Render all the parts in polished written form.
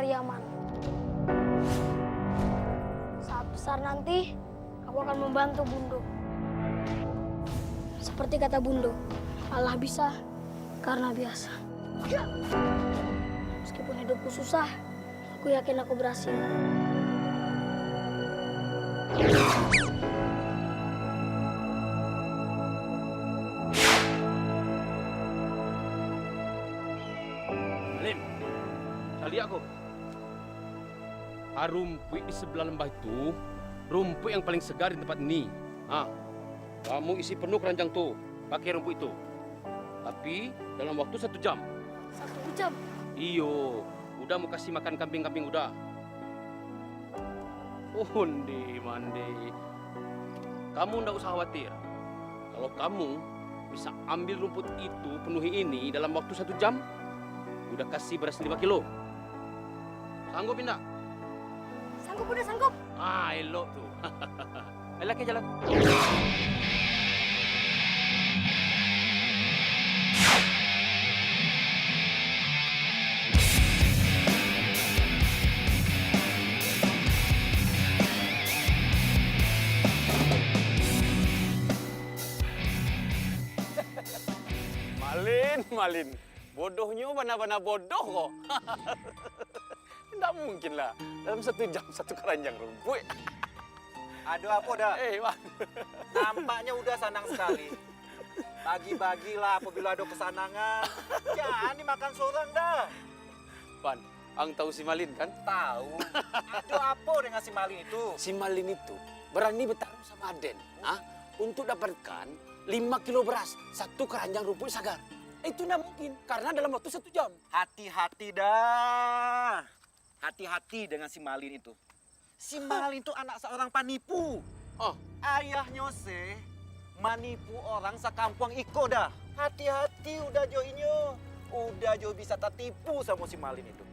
mencari aman. Saat besar nanti, aku akan membantu Bundo. Seperti kata Bundo, Allah bisa karena biasa. Meskipun hidupku susah, aku yakin aku berhasil. Malin, lihat aku. Rumput di sebelah lembah itu, rumput yang paling segar di tempat ini. Kamu isi penuh keranjang tuh, pakai rumput itu. Tapi dalam waktu 1 jam. 1 jam? Iyo, udah mau kasih makan kambing-kambing udah. Undi, mandi. Kamu ndak usah khawatir. Kalau kamu bisa ambil rumput itu, penuhi ini dalam waktu 1 jam, udah kasih beras 5 kilo. Sanggup tidak? Sanggup, udah sanggup. Elok tuh. Ayo ke jalan. Malin, bodohnya mana-mana bodoh kok. Tidak mungkin lah, dalam 1 jam 1 keranjang rumput. Aduh apa dah? Bang. Nampaknya udah sanang sekali. Bagi-bagilah apabila ada kesanangan. Jangan dimakan seorang dah. Pan, ang tahu si Malin kan? Tahu. Aduh apa dengan si Malin itu? Si Malin itu berani bertarung sama Aden, untuk dapatkan 5 kilo beras, 1 keranjang rumput sagar. Itu tidak mungkin, karena dalam waktu 1 jam. Hati-hati dah. Hati-hati dengan si Malin itu. Si Malin itu anak seorang penipu. Ayahnya se manipu orang sekampung iko dah. Hati-hati udah Jo inyo. Udah Jo bisa tertipu sama si Malin itu.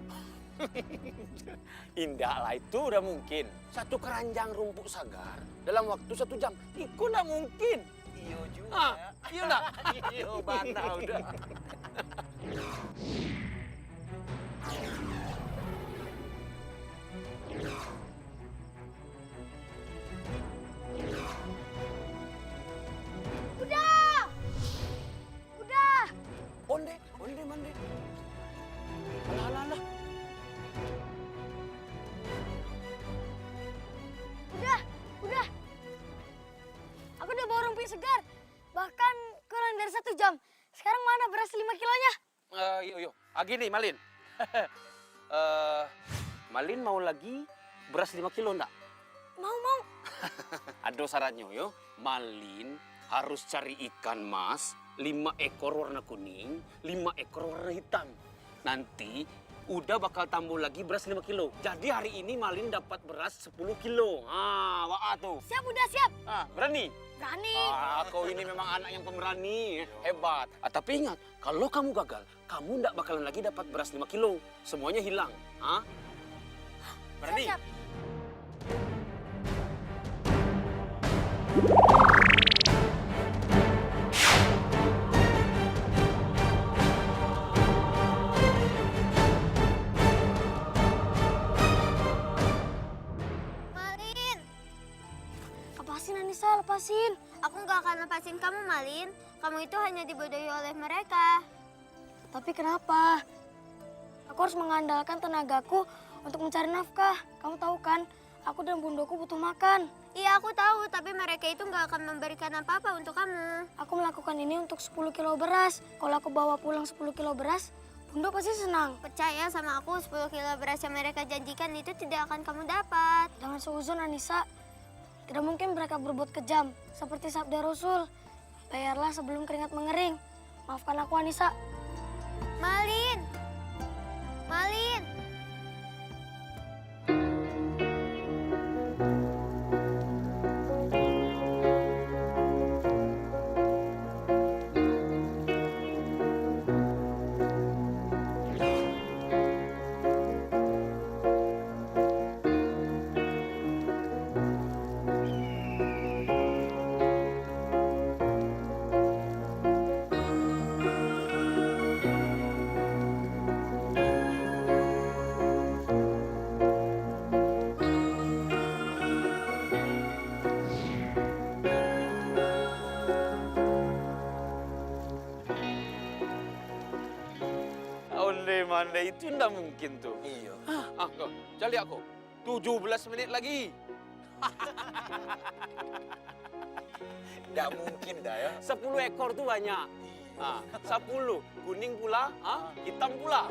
Indah lah, itu udah mungkin. 1 keranjang rumput sagar dalam waktu 1 jam. Itu tidak mungkin. Iyo juga. Iya enggak? Iyo bana udah. Udah. Onde, mande. Alah. Udah. Aku udah bawa rumput segar. Bahkan kurang dari 1 jam. Sekarang mana beras 5 kilonya? Yo. Gini, Malin. Malin mau lagi beras 5 kilo enggak? Mau. Ada syaratnya yo. Malin harus cari ikan mas 5 ekor warna kuning, 5 ekor warna hitam. Nanti udah bakal tambah lagi beras 5 kilo. Jadi hari ini Malin dapat beras 10 kilo. Wah tuh. Siap, udah siap. Berani? Berani. Kau ini memang anak yang pemberani. Hebat. Tapi ingat, kalau kamu gagal, kamu ndak bakalan lagi dapat beras 5 kilo. Semuanya hilang. Berani? Siap. Malin, Lepasin Anissa, lepasin. aku nggak akan lepasin kamu, Malin. Kamu itu hanya dibodohi oleh mereka. Tapi kenapa? Aku harus mengandalkan tenagaku untuk mencari nafkah. Kamu tahu kan, aku dan bundoku butuh makan. Iya, aku tahu, tapi mereka itu nggak akan memberikan apa-apa untuk kamu. Aku melakukan ini untuk 10 kilo beras. Kalau aku bawa pulang 10 kilo beras, Bundo pasti senang. Percaya sama aku, 10 kilo beras yang mereka janjikan itu tidak akan kamu dapat. Jangan seuzon Anissa. Tidak mungkin mereka berbuat kejam. Seperti sabda Rasul. Bayarlah sebelum keringat mengering. Maafkan aku Anissa. Malin! Malin! Mande itu ndak mungkin tuh. Iya. Kok, cari aku. 17 menit lagi. Nggak mungkin dah ya. 10 ekor tuh banyak. 10. Kuning pula, hitam pula.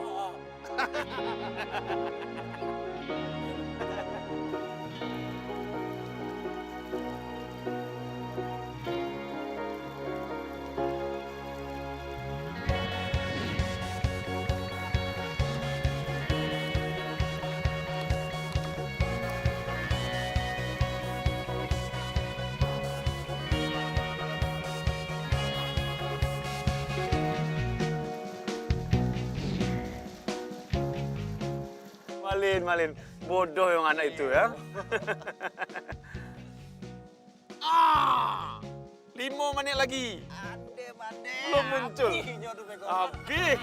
Malin. Bodoh yang anak itu ya. 5 menit lagi. Ande, Mande. Belum muncul. Apinya tuh, Beko. Habis.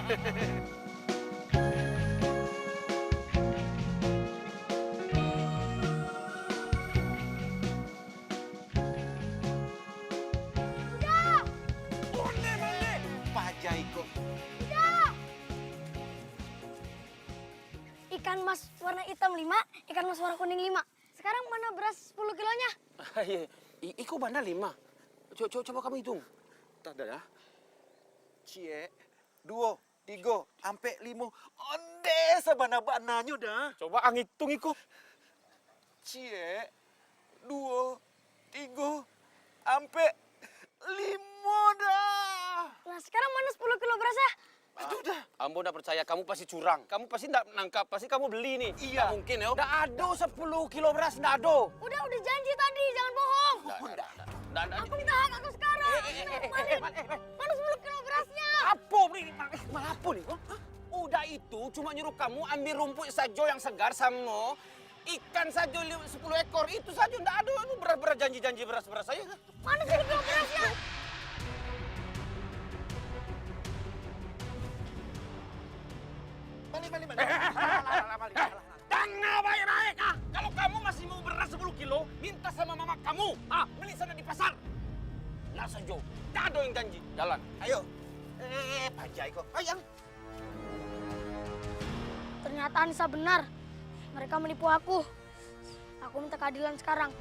Pajaiko. Ikan mas warna hitam 5, ikan mas warna kuning 5. Sekarang mana beras 10 kilonya? Iko mana 5? Coba kamu hitung. Tak ada ya. Cie, 2, 3, sampai 5. Onde sabana-bananya dah. Coba ang hitung Iko. Cie, 2, 3, sampai 5 dah. Nah sekarang mana 10 kilo berasnya? Itu dah. Ambo ndak percaya, kamu pasti curang. Kamu pasti ndak nangkap, pasti kamu beli nih. Iya. Nggak mungkin ya. Ndak ada 10 kilo beras, ndak ada. Udah janji tadi, jangan bohong. Ndak. Aku minta hak aku sekarang. Mana 10 kilo berasnya? Apa beli? Malah apa nih? Udah itu cuma nyuruh kamu ambil rumput sajo yang segar sama ikan sajo 10 ekor. Itu saja ndak ada. Lu beras-beras janji-janji beras-beras saya. Mana 10 kilo berasnya? Mali. Tengah baik-baik. Kalau kamu masih mau beras 10 kilo, minta sama mama kamu. Beli sana di pasar. Nah sajo. Ndak ada yang janji. Jalan. Ayo. Pajaiko. Ayo. Ternyata Anissa benar. Mereka menipu aku. Aku minta keadilan sekarang.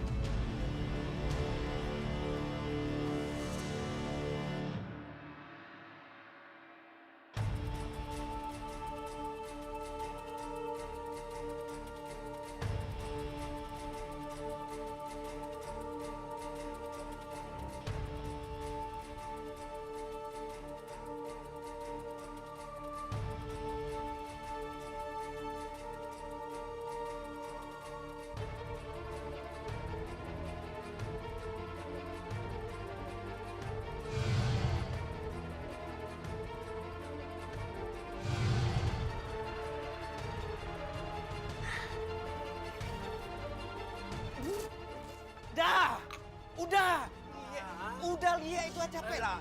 Udah lihat itu aja capek lah.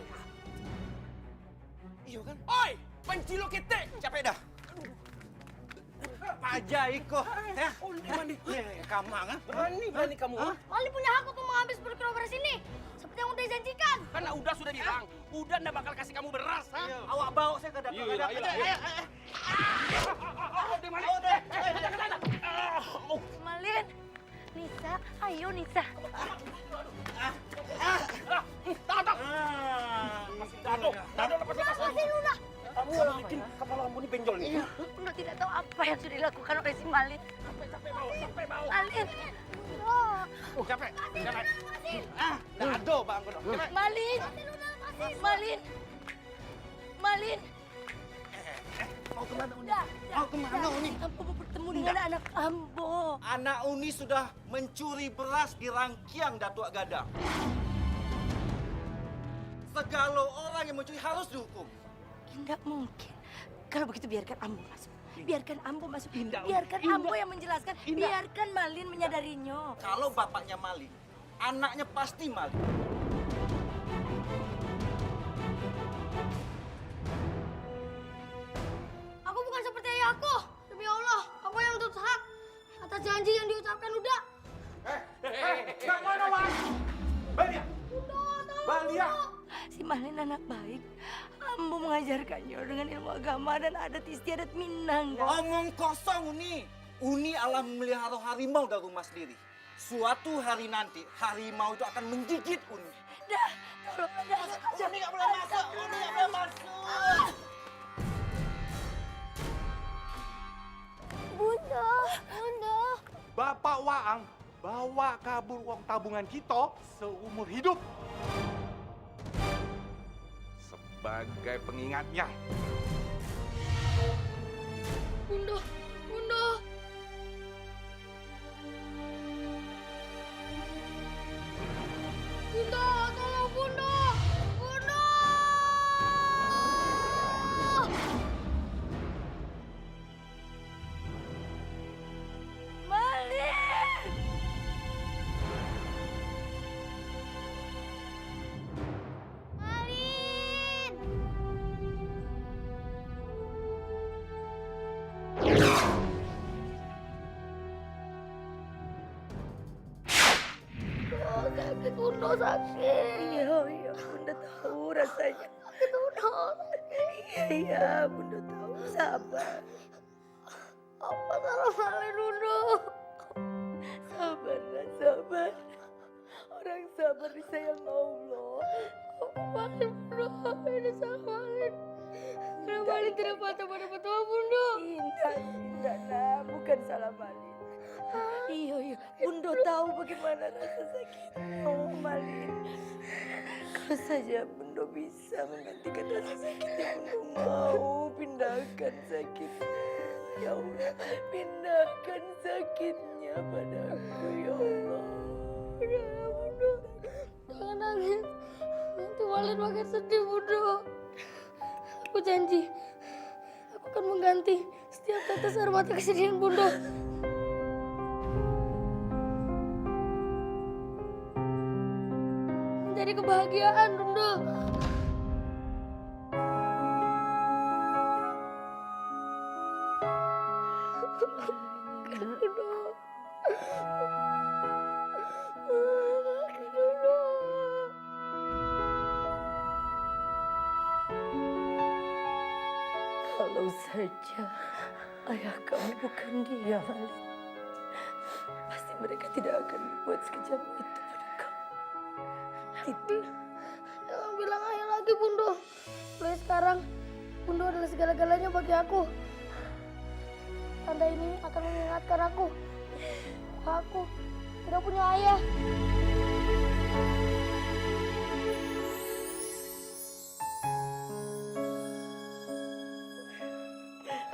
Iya kan? Oi, pencilo ketek. Capek dah. Pajaiko. Ya. Mandi. Kamang ah. Berani kamu. Mali punya hak untuk mengambil 10 kilo beras ini. Seperti yang udah dijanjikan. Karena udah sudah bilang, udah ndak bakal kasih kamu beras. Awak bawa saya ke dapur. Malin, Nisa, ayo Nisa. Masih Luna. Kamu bikin kepala kamu ini benjol nih. Luna tidak tahu apa yang sudah dilakukan oleh si Malin. Sampai bau. Malin. Capek. Nggak ada bang. Malin. Malin. Malin. Mau kemana Uni? Udah. Mau kemana Uni? Ambo mau bertemu dengan anak Ambo. Anak Uni sudah mencuri beras di rangkiang Datuk Gadang. Segala orang yang mencuri harus dihukum. Tidak mungkin. Kalau begitu biarkan Ambo masuk. Biarkan Ambo masuk. Biarkan Ambo yang menjelaskan. Biarkan Malin menyadarinya. Kalau bapaknya maling, anaknya pasti maling. Aku bukan seperti ayahku. Demi Allah, aku yang menuntut hak atas janji yang diucapkan udah. Mana Wan? Balia. Balia. Si Malin anak baik. Ambo mengajarkannya dengan ilmu agama dan adat istiadat Minang. Omong kosong, Uni. Uni alam memelihara harimau dari rumah sendiri. Suatu hari nanti, harimau itu akan menggigit Uni. Dah, tolong dah. Uni nggak boleh masuk, Uni nggak boleh masuk. Bunda, Bunda. Bapak Waang bawa kabur uang tabungan kita seumur hidup. Sebagai pengingatnya. Bunda, Bunda. Bunda, tolong Bunda. Bunda. Malin! Malin! Sakit Bunda, sakit. Iya, Bunda tahu rasanya. Sakit Bunda. Iya, Bunda tahu. Sabar. Apa salah Malin Bunda? Sabar, Nak, sabar. Orang sabar disayang Allah. Malin Bunda, ini salah Malin. Karena Malin tidak patah pada petua Bunda. Indah, Nak. Bukan salah Malin. Iya, Bunda tahu bagaimana rasa sakit. Oh, Malin. Kalau saja Bunda bisa menggantikan rasa sakitnya, Bunda mau pindahkan sakitnya. Ya Allah, pindahkan sakitnya padaku, ya Allah. Ya Bunda, jangan nangis. Nanti Malin makin sedih Bunda. Aku janji, aku akan mengganti setiap tetes air mata kesedihan Bunda. Menjadi kebahagiaan Bunda. Kalau saja ayah kamu bukan dia, Malin. Pasti mereka tidak akan berbuat sekejam itu pada kamu. Tidak. Jangan bilang ayah lagi Bunda. Mulai sekarang, Bunda adalah segala-galanya bagi aku. Tanda ini akan mengingatkan aku bahwa aku tidak punya ayah.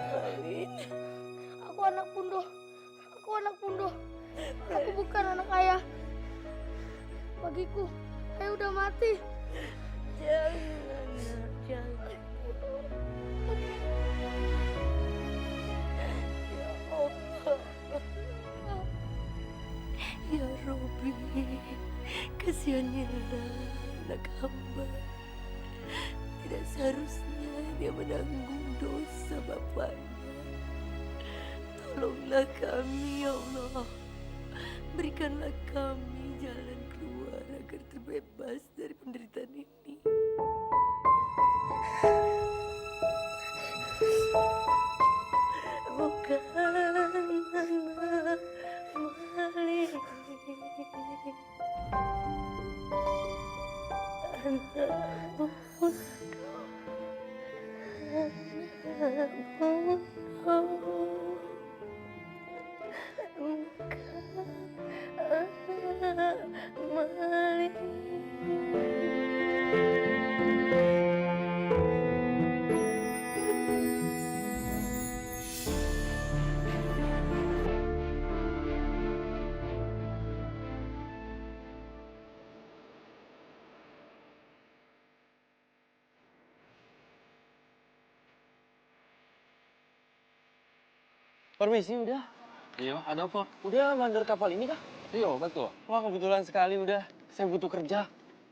Malin. Aku anak Bunda. Aku anak Bunda. Aku bukan anak ayah. Bagiku, ayah udah mati. Jangan, Nak, jangan. Ya Allah. Ya Robbi, kasihanilah anak hamba. Tidak seharusnya dia menanggung dosa bapaknya. Tolonglah kami, ya Allah. Berikanlah kami jalan keluar agar terbebas dari penderitaan ini. Bukan anak Malin. Anak Permisi, udah. Iya, ada apa? Udah mandor kapal ini kah? Iya, betul. Wah, kebetulan sekali udah. Saya butuh kerja.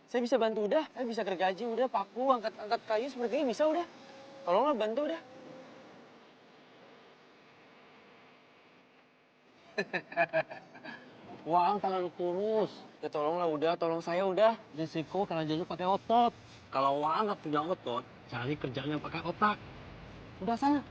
Saya bisa bantu udah. Saya bisa gergaji udah, paku, angkat kayu seperti ini bisa udah. Tolonglah bantu udah. Wang tangan kurus. Ya tolonglah udah, tolong saya udah. Risiko karena jadi pakai otot. Kalau Wang nggak punya otot, Cari kerjaan yang pakai otak. Udah sana.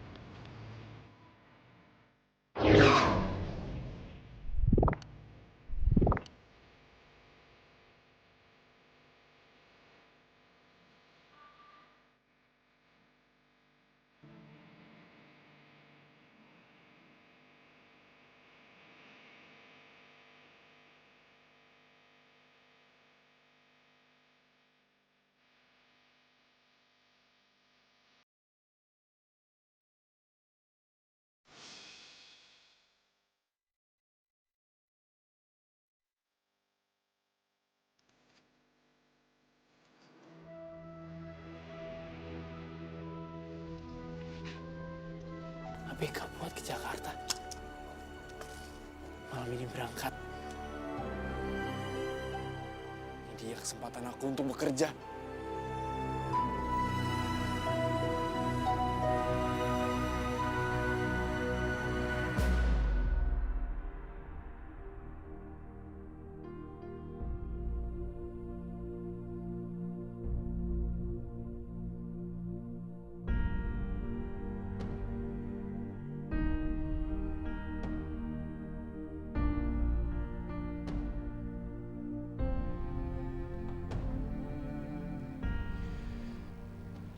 ABK buat ke Jakarta. Malam ini berangkat. Ini dia kesempatan aku untuk bekerja.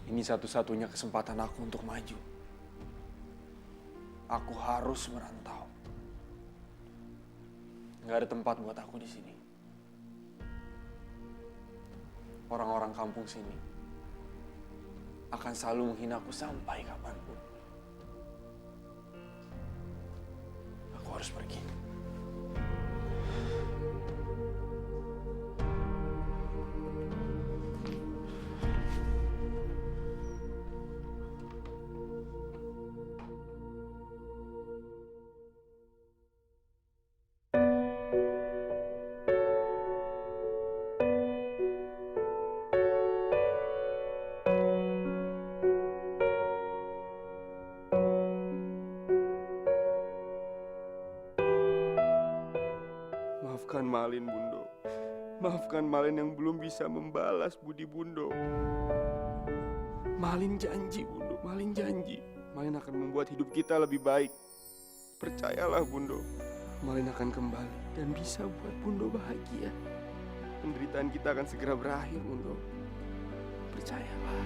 Ini satu-satunya kesempatan aku untuk maju. Aku harus merantau. Nggak ada tempat buat aku di sini. Orang-orang kampung sini akan selalu menghina aku sampai kapanpun. Aku harus pergi. Maafkan Malin, Bundo. Maafkan Malin yang belum bisa membalas budi Bundo. Malin janji, Bundo. Malin janji. Malin akan membuat hidup kita lebih baik. Percayalah, Bundo. Malin akan kembali dan bisa buat Bundo bahagia. Penderitaan kita akan segera berakhir, Bundo. Percayalah.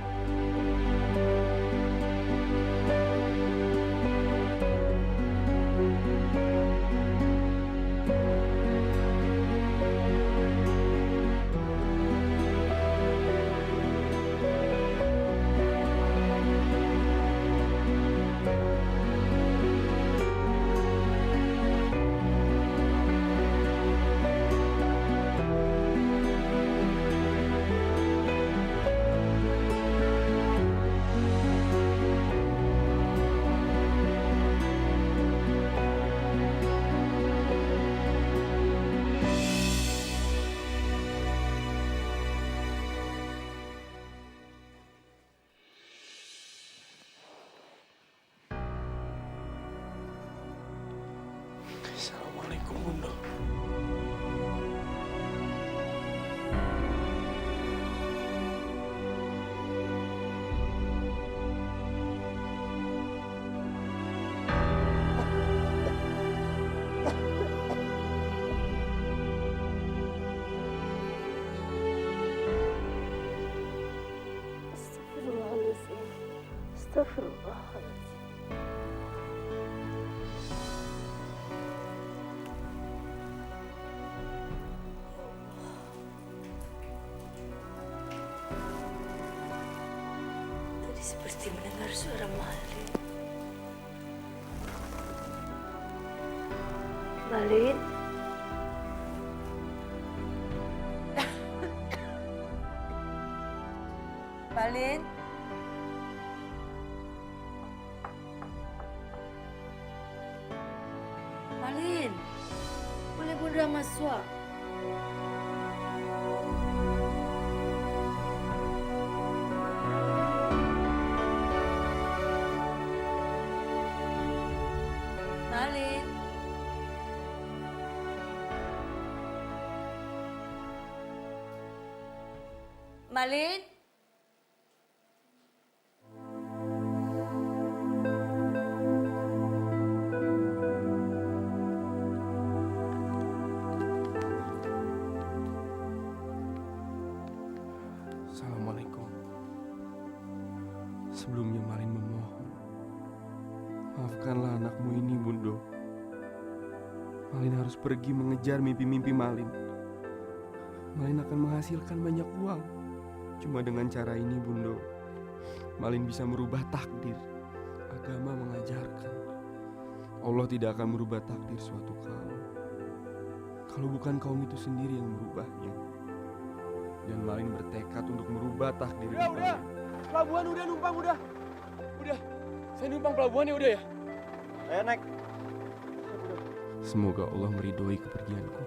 Assalamualaikum, Bundo. Astagfirullahaladzim. Astagfirullahaladzim. Tadi seperti mendengar suara Malin. Malin? Malin? Malin? Boleh Bunda masuk? Malin? Malin? Sebelumnya Malin memohon, maafkanlah anakmu ini, Bundo. Malin harus pergi mengejar mimpi-mimpi Malin. Malin akan menghasilkan banyak uang. Cuma dengan cara ini, Bundo, Malin bisa merubah takdir. Agama mengajarkan Allah tidak akan merubah takdir suatu kaum kalau bukan kaum itu sendiri yang merubahnya. Dan Malin bertekad untuk merubah takdir hidup Udah. Malin. Pelabuhan udah numpang udah. Udah. Saya numpang pelabuhan ya udah ya. Ayo naik. Semoga Allah meridhoi kepergianku.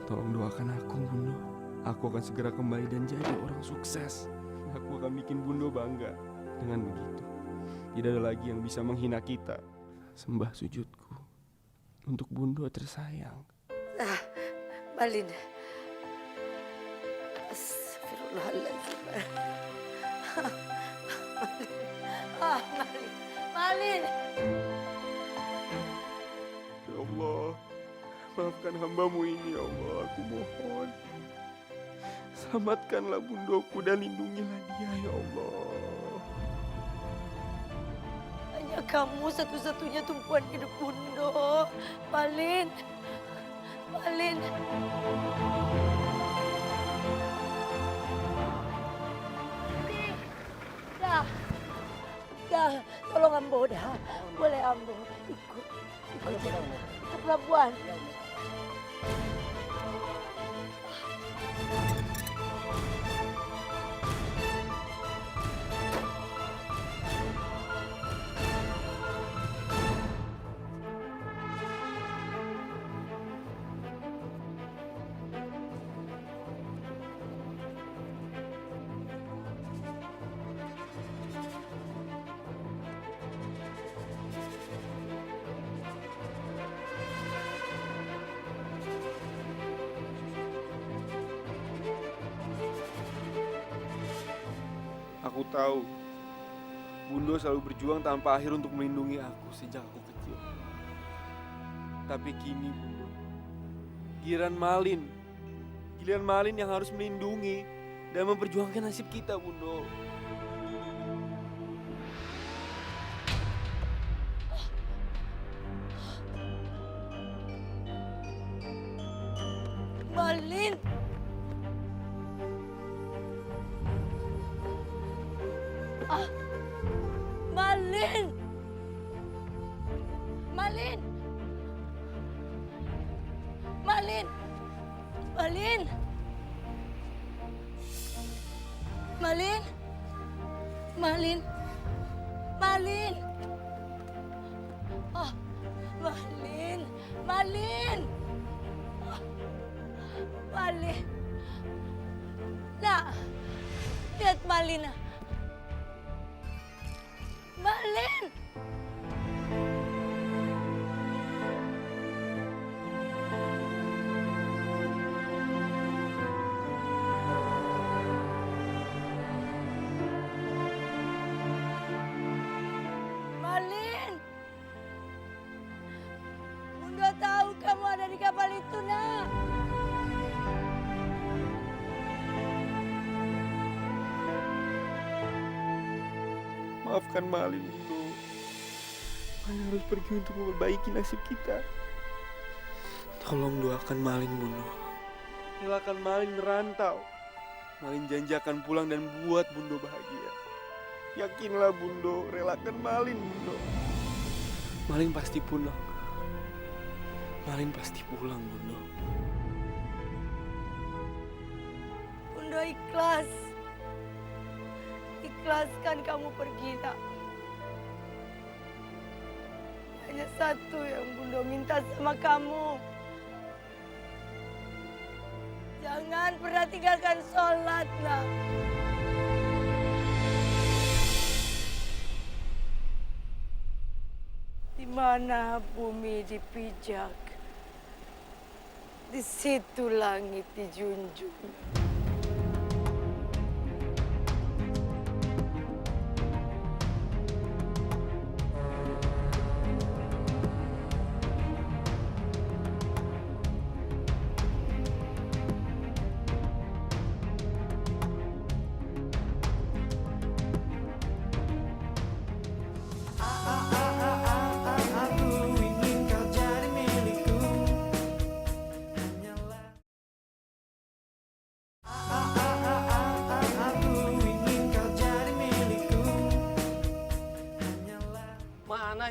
Tolong doakan aku, Bundo. Aku akan segera kembali dan jadi orang sukses. Aku akan bikin Bundo bangga. Dengan begitu, tidak ada lagi yang bisa menghina kita. Sembah sujudku untuk Bundo tersayang. Malin. Astagfirullahaladzim. Malin. Malin. Ya Allah, maafkan hambamu ini, ya Allah. Aku mohon, selamatkanlah Bundoku dan lindungilah dia, ya Allah. Hanya kamu satu-satunya tumpuan hidup Bundo. Malin. Malin. Dah, tolong Ambo dah. Boleh Ambo ikut ke pelabuhan. Aku tahu Bundo selalu berjuang tanpa akhir untuk melindungi aku sejak aku kecil. Tapi kini, Bundo, giliran Malin yang harus melindungi dan memperjuangkan nasib kita, Bundo. Malin. Malin. Malin. Malin. Malin. Malin. Malin. Malin. Oh, Malin. Malin. Oh, Malin. Nak, lihat Malin. Malin. Malin. Bunda tahu kamu ada di kapal itu, Nak. Maafkan Malin, Bundo. Malin harus pergi untuk memperbaiki nasib kita. Tolong doakan Malin, Bundo. Relakan Malin merantau. Malin janji akan pulang dan buat Bundo bahagia. Yakinlah, Bundo. Relakan Malin, Bundo. Malin pasti pulang. Malin pasti pulang, Bundo. Bunda ikhlas. Ikhlaskan kamu pergi, Nak. Hanya satu yang Bunda minta sama kamu. Jangan pernah tinggalkan sholat, Nak. Di mana bumi dipijak, di situ langit dijunjung.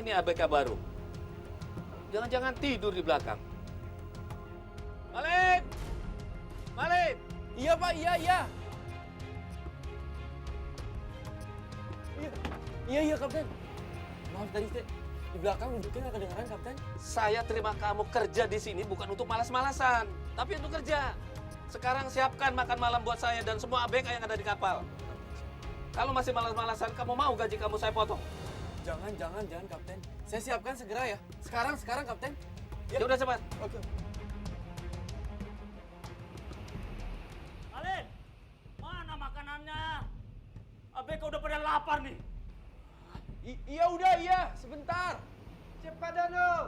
ini ABK baru? Jangan-jangan tidur di belakang. Malin! Malin! Iya Pak, iya. Iya Kapten. Maaf tadi di belakang duduknya nggak kedengeran Kapten. Saya terima kamu kerja di sini bukan untuk malas-malasan, tapi untuk kerja. Sekarang siapkan makan malam buat saya dan semua ABK yang ada di kapal. Kalau masih malas-malasan, kamu mau gaji kamu saya potong? Jangan Kapten. Saya siapkan segera ya. Sekarang Kapten. Ya udah cepat. Oke. Malin, mana makanannya? ABK udah pada lapar nih. Iya, sebentar. Cepat dong.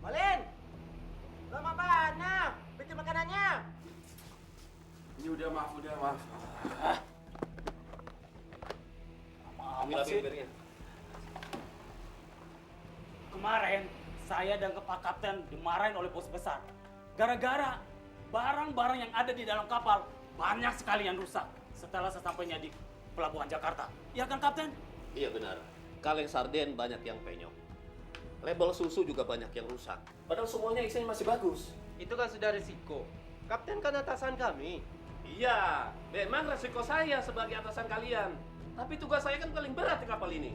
Malin, lama mana? Bikin makanannya. Ini udah maaf. Ambil api. Kemarin saya dan Pak Kapten dimarahin oleh bos besar. Gara-gara barang-barang yang ada di dalam kapal banyak sekali yang rusak setelah sesampainya di pelabuhan Jakarta. Iya kan Kapten? Iya benar. Kaleng sarden banyak yang penyok. Label susu juga banyak yang rusak. Padahal semuanya isinya masih bagus. Itu kan sudah risiko. Kapten kan atasan kami. Iya, memang resiko saya sebagai atasan kalian. Tapi tugas saya kan paling berat di kapal ini.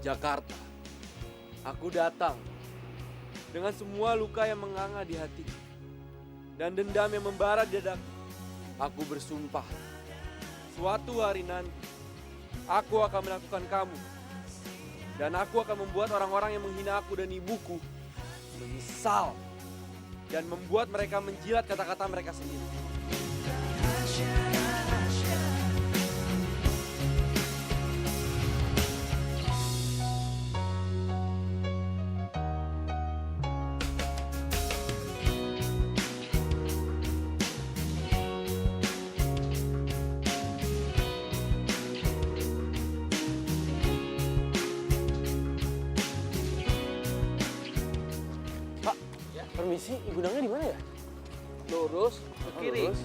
Jakarta. Aku datang dengan semua luka yang menganga di hati dan dendam yang membara di dadaku. Aku bersumpah, suatu hari nanti aku akan melakukan kamu dan aku akan membuat orang-orang yang menghina aku dan ibuku menyesal dan membuat mereka menjilat kata-kata mereka sendiri. Permisi, gudangnya di mana ya? Lurus ke kiri. Lurus.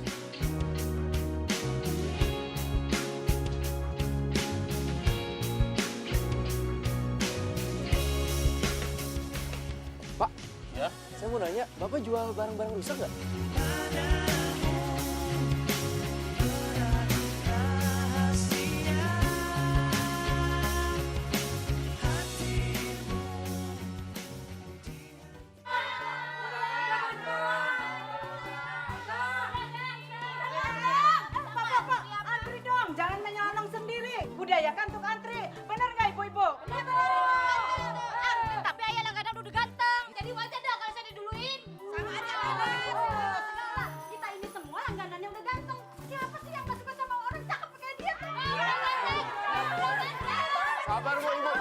Pak, Ya. saya mau nanya, Bapak jual barang-barang rusak nggak? Budayakan untuk antri. Benar nggak ibu-ibu? Tapi ayah kadang udah ganteng. Jadi wajar dong kalau saya diduluin. Sama aja kita ini semua langganannya udah ganteng. Siapa sih yang gak suka sama orang cakep kayak dia? Sabar Bu Ibu,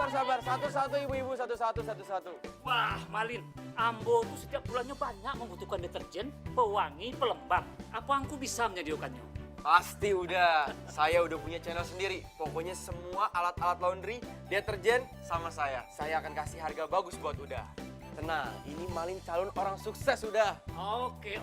sabar. Satu-satu ibu-ibu, satu-satu. Wah, Malin, Ambo tuh setiap bulannya banyak membutuhkan deterjen, pewangi, pelembab. Apa aku bisa menyediakannya? Pasti udah. Saya udah punya channel sendiri. Pokoknya semua alat-alat laundry, deterjen sama saya. Saya akan kasih harga bagus buat Uda. Tenang, ini Malin calon orang sukses udah. Oke.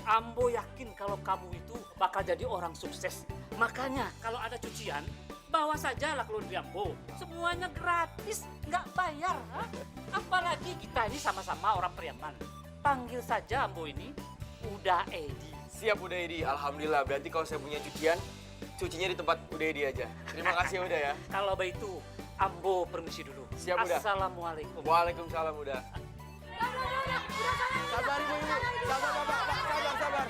Ambo yakin kalau kamu itu bakal jadi orang sukses. Makanya kalau ada cucian, bawa sajalah ke laundry Ambo. Semuanya gratis, nggak bayar. Ha? Apalagi kita ini sama-sama orang Priaman. Panggil saja Ambo ini Uda Edi. Siap Uda Edi, alhamdulillah. Berarti kalau saya punya cucian, cucinya di tempat Uda Edi aja. Terima kasih Uda ya. Kalau begitu, Ambo permisi dulu. Siap Uda. Assalamualaikum. Waalaikumsalam Uda. Sabar ibu-ibu, sabar bapak, sabar.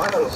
Mana lo?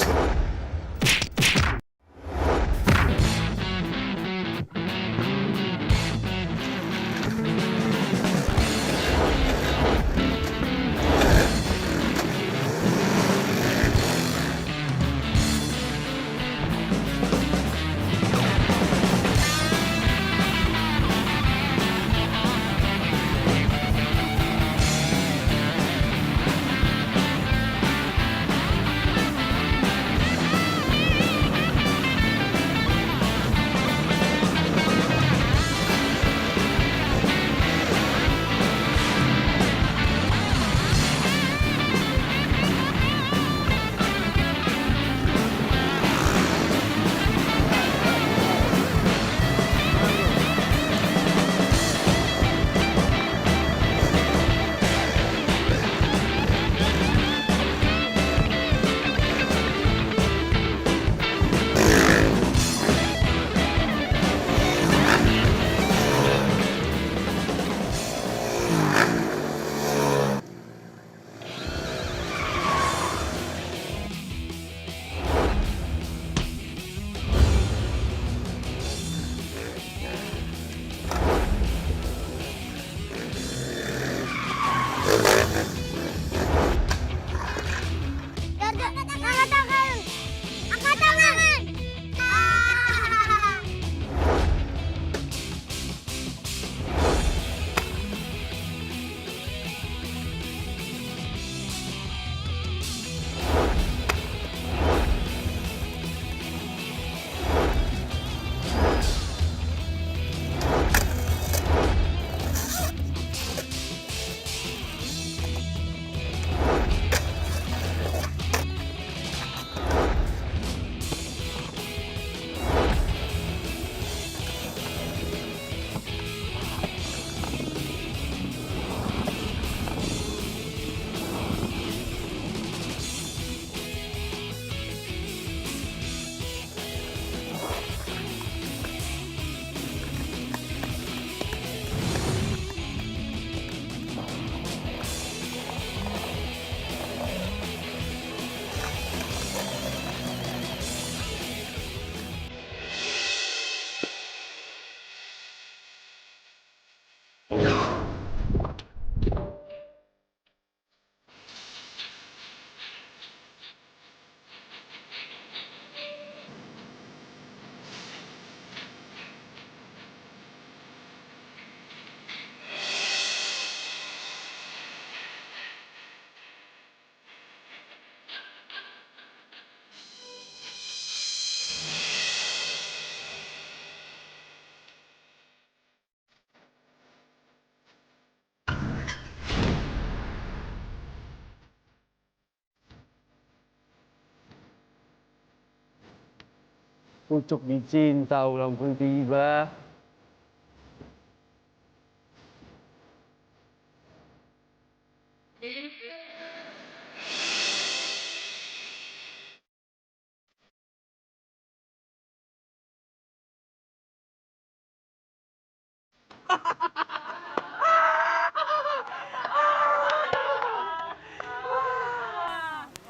Pucuk dicinta ulang pun tiba.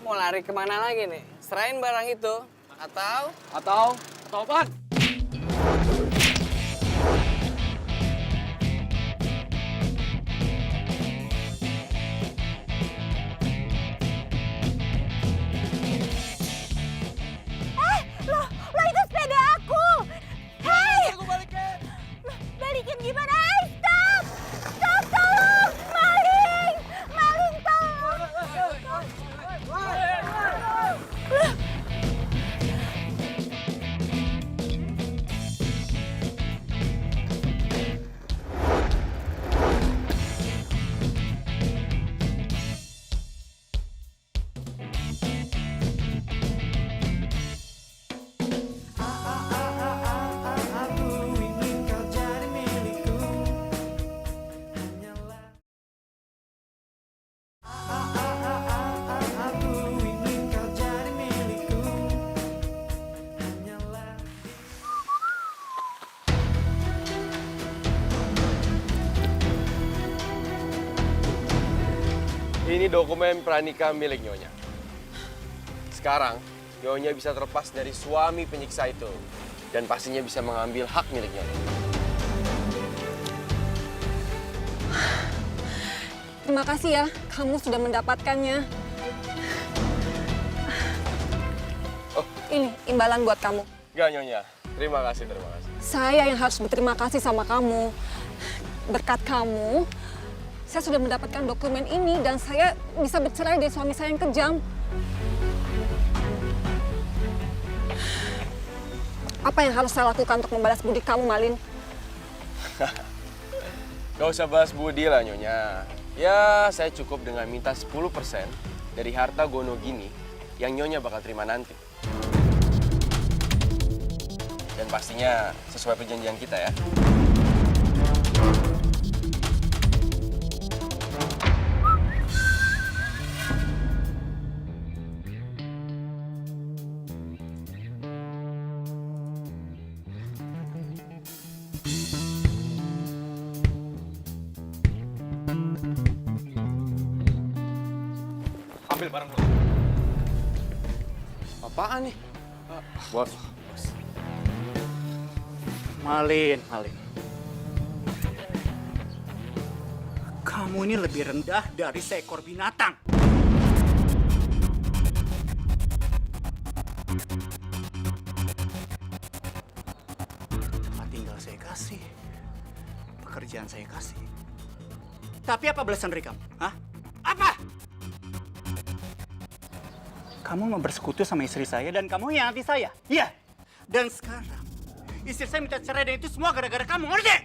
Mau lari kemana lagi nih? Serain barang itu. Atau Apa? Lo itu sepeda aku. Hei! Aku balikin. Balikin gimana? Hey, stop! Stop, tolong! Maling! Maling, tolong! Ini dokumen pranikah milik Nyonya. Sekarang, Nyonya bisa terlepas dari suami penyiksa itu. Dan pastinya bisa mengambil hak milik Nyonya. Terima kasih ya, kamu sudah mendapatkannya. Oh. Ini imbalan buat kamu. Enggak, Nyonya. Terima kasih, terima kasih. Saya yang harus berterima kasih sama kamu. Berkat kamu, saya sudah mendapatkan dokumen ini dan saya bisa bercerai dari suami saya yang kejam. Apa yang harus saya lakukan untuk membalas budi kamu, Malin? Gak usah bahas budi lah, Nyonya. Ya, saya cukup dengan minta 10% dari harta Gono Gini yang Nyonya bakal terima nanti. Dan pastinya sesuai perjanjian kita ya. Ambil barang lo. Apaan nih? Bos. Malin. Kamu ini lebih rendah dari seekor binatang. Tempat tinggal saya kasih. Pekerjaan saya kasih. Tapi apa balasan dari kamu? Hah? Apa? Kamu mau bersekutu sama istri saya dan kamu yang anti saya. Iya. Dan sekarang istri saya minta cerai dan itu semua gara-gara kamu, ngerti?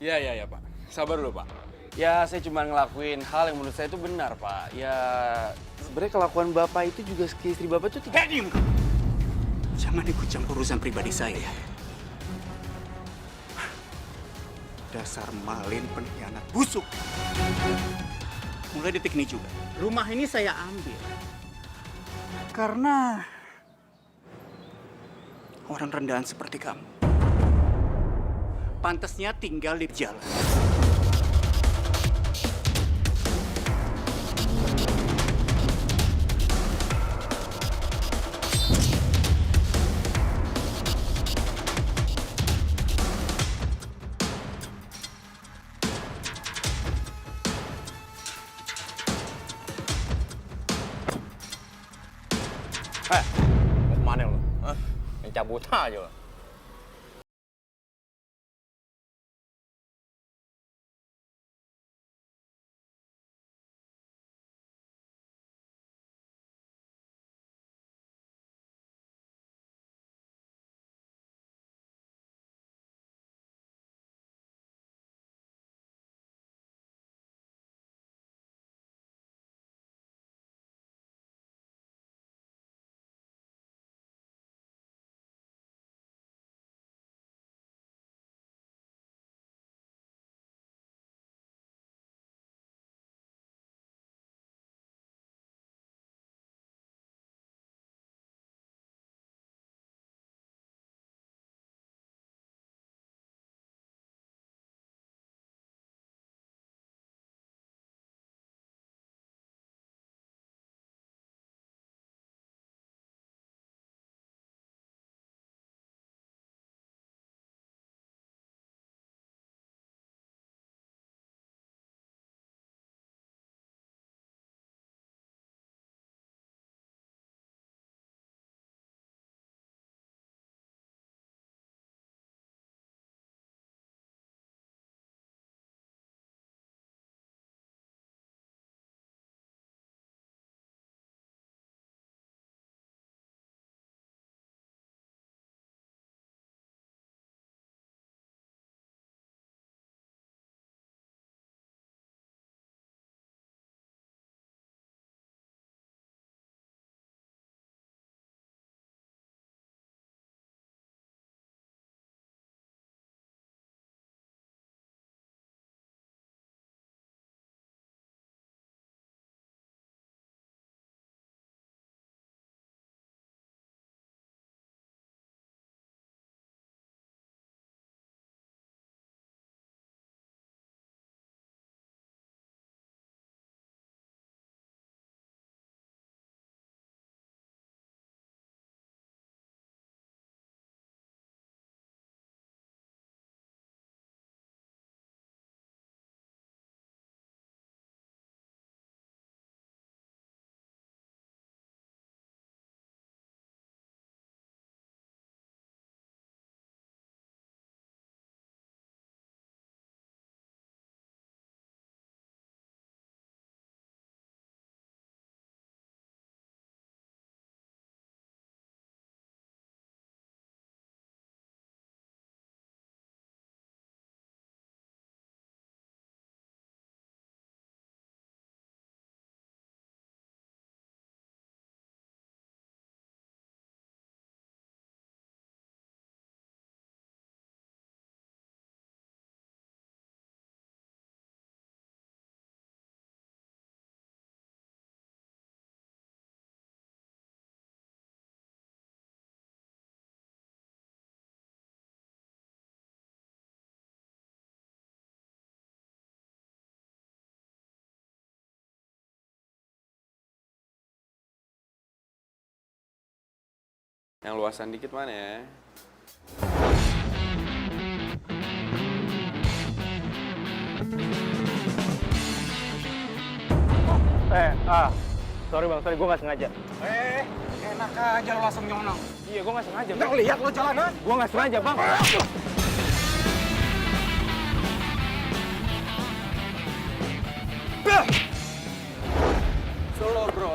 Iya, Pak. Sabar dulu, Pak. Ya, saya cuma ngelakuin hal yang menurut saya itu benar, Pak. Ya, sebenarnya kelakuan Bapak itu juga ke istri Bapak itu tidak... Diem kamu. Jangan ikut campur urusan pribadi saya. Dasar Malin pengkhianat busuk. Mulai detik ini juga, rumah ini saya ambil. Karena orang rendahan seperti kamu pantasnya tinggal di jalan. Mau kemana lo? Hah? Yang cabut aja lo. Yang luasan dikit mana ya? Sorry bang, gue nggak sengaja. Enak aja lo langsung nyonong. Iya, gue nggak sengaja. Nggak lihat lo jalanan. Gue nggak sengaja bang. Solo bro.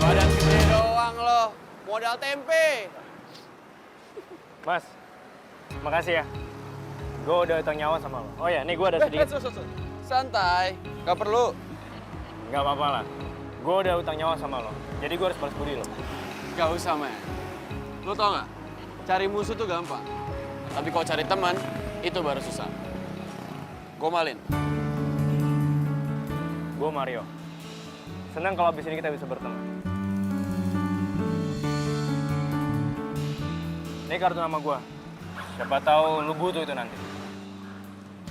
Badan gede doang lo, modal tempe. Mas, makasih ya. Gue udah utang nyawa sama lo. Oh ya, nih gue ada sedikit. Santai, gak perlu. Gak apa-apa lah. Gue udah utang nyawa sama lo. Jadi gue harus balas budi lo. Gak usah, men. Lo tau gak? Cari musuh tuh gampang. Tapi kalau cari teman, itu baru susah. Gue Malin. Gue Mario. Senang kalau abis ini kita bisa bertemu. Ini kartu nama gue. Siapa tahu lu butuh itu nanti.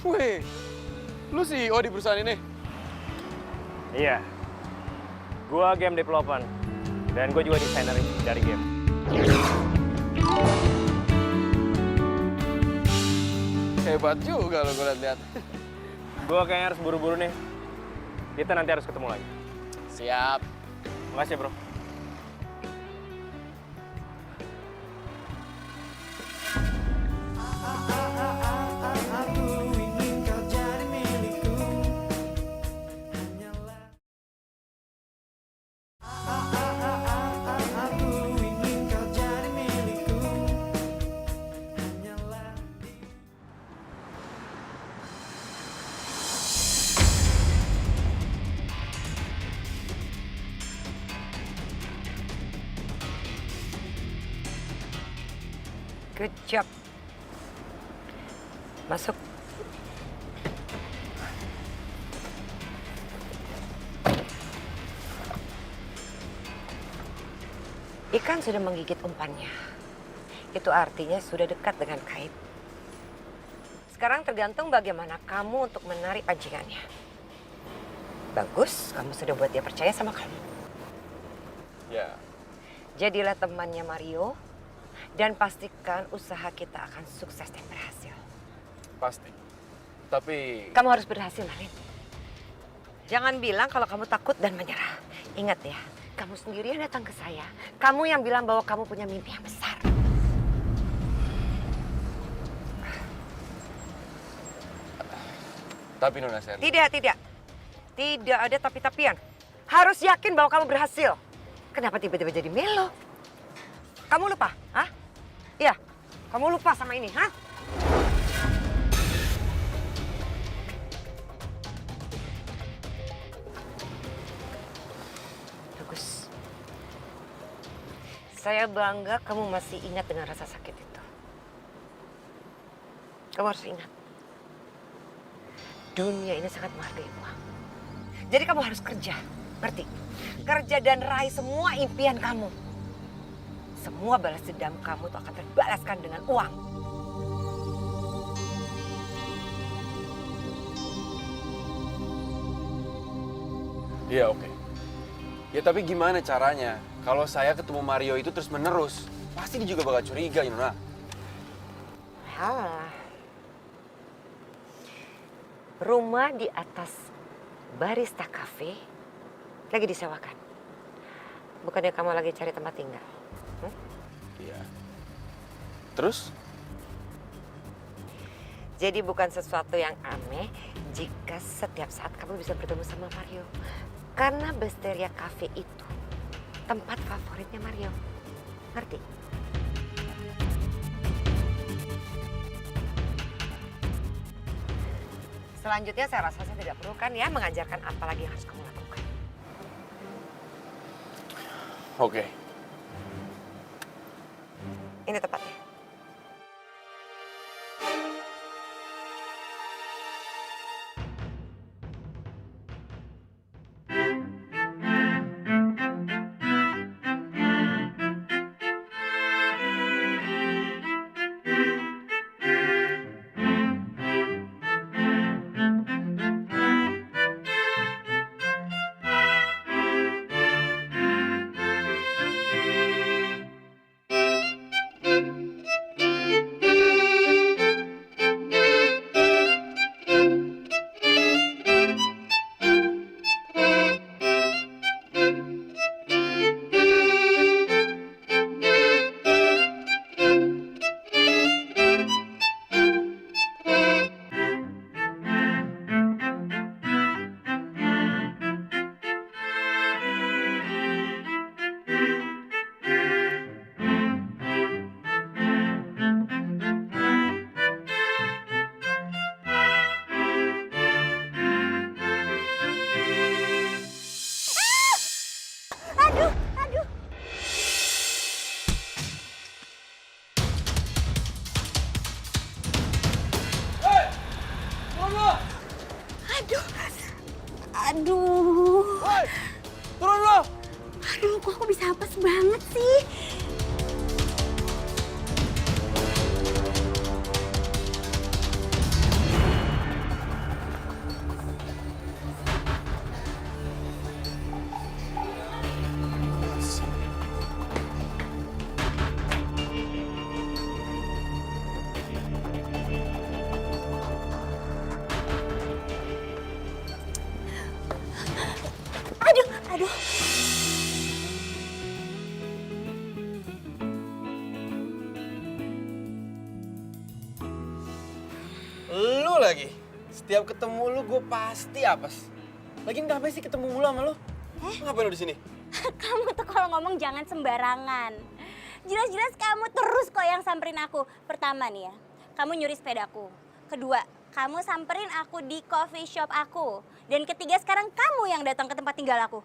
Wih, lu CEO di perusahaan ini? Iya. Gue game development. Dan gue juga desainer dari game. Hebat juga lo gue liat-liat. Gue kayaknya harus buru-buru nih. Kita nanti harus ketemu lagi. Siap. Makasih bro. Good job. Masuk. Ikan sudah menggigit umpannya. Itu artinya sudah dekat dengan kait. Sekarang tergantung bagaimana kamu untuk menarik pancingannya. Bagus, kamu sudah buat dia percaya sama kamu. Ya. Jadilah temannya Mario. Dan pastikan usaha kita akan sukses dan berhasil. Pasti. Tapi... Kamu harus berhasil, Malin. Jangan bilang kalau kamu takut dan menyerah. Ingat ya, kamu sendiri yang datang ke saya. Kamu yang bilang bahwa kamu punya mimpi yang besar. Tapi Nona Sherly... Tidak. Tidak ada tapi-tapian. Harus yakin bahwa kamu berhasil. Kenapa tiba-tiba jadi melo? Kamu lupa? Hah? Iya, kamu lupa sama ini, hah? Bagus. Saya bangga kamu masih ingat dengan rasa sakit itu. Kamu harus ingat. Dunia ini sangat menghargai uang. Jadi kamu harus kerja, ngerti? Kerja dan raih semua impian kamu. Semua balas dendam kamu tuh akan terbalaskan dengan uang. Iya, oke. Ya tapi gimana caranya? Kalau saya ketemu Mario itu terus-menerus, pasti dia juga bakal curiga, Nona. Rumah di atas Barista Cafe lagi disewakan. Bukannya kamu lagi cari tempat tinggal? Iya. Terus? Jadi bukan sesuatu yang aneh jika setiap saat kamu bisa bertemu sama Mario. Karena Besteria Cafe itu tempat favoritnya Mario. Ngerti? Selanjutnya saya rasa saya tidak perlu kan ya mengajarkan apa lagi yang harus kamu lakukan. Oke. Ini tepatnya. Aduh. Woi, turun lo. Aduh, kok aku bisa apes banget sih? Aduh. Lu lagi. Setiap ketemu lu gue pasti apes. Lagian ngapain sih ketemu mulu sama lu? Ngapain lu di sini? Kamu tuh kalau ngomong jangan sembarangan. Jelas-jelas kamu terus kok yang samperin aku. Pertama nih ya, kamu nyuri sepedaku. Kedua, kamu samperin aku di coffee shop aku. Dan ketiga, sekarang kamu yang datang ke tempat tinggal aku.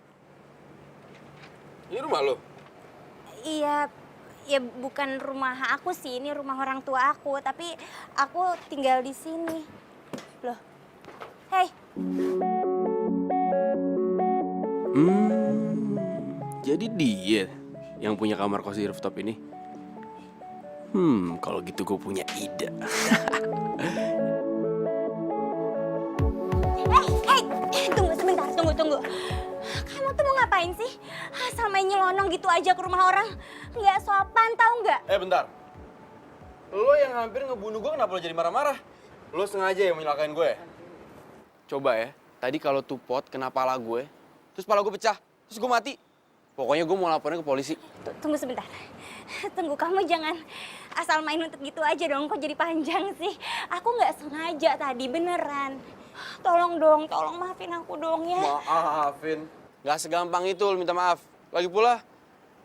Ini rumah lu? Iya, ya bukan rumah aku sih, ini rumah orang tua aku. Tapi aku tinggal di sini. Loh, hei. Jadi dia yang punya kamar kos di rooftop ini? Kalau gitu gue punya ide. Hei, tunggu sebentar, tunggu. Kamu tuh mau ngapain sih? Asal main nyelonong gitu aja ke rumah orang. Nggak sopan, tahu nggak? Bentar. Lo yang hampir ngebunuh gue kenapa lo jadi marah-marah? Lo sengaja yang menyalahkan gue? Coba ya, tadi kalau tuh pot kena pala gue, terus pala gue pecah, terus gue mati. Pokoknya gue mau laporin ke polisi. Tunggu sebentar. Tunggu, kamu jangan asal main nuntut gitu aja dong. Kok jadi panjang sih? Aku nggak sengaja tadi, beneran. Tolong dong, tolong maafin aku dong ya. Maafin? Gak segampang itu lo minta maaf. Lagi pula,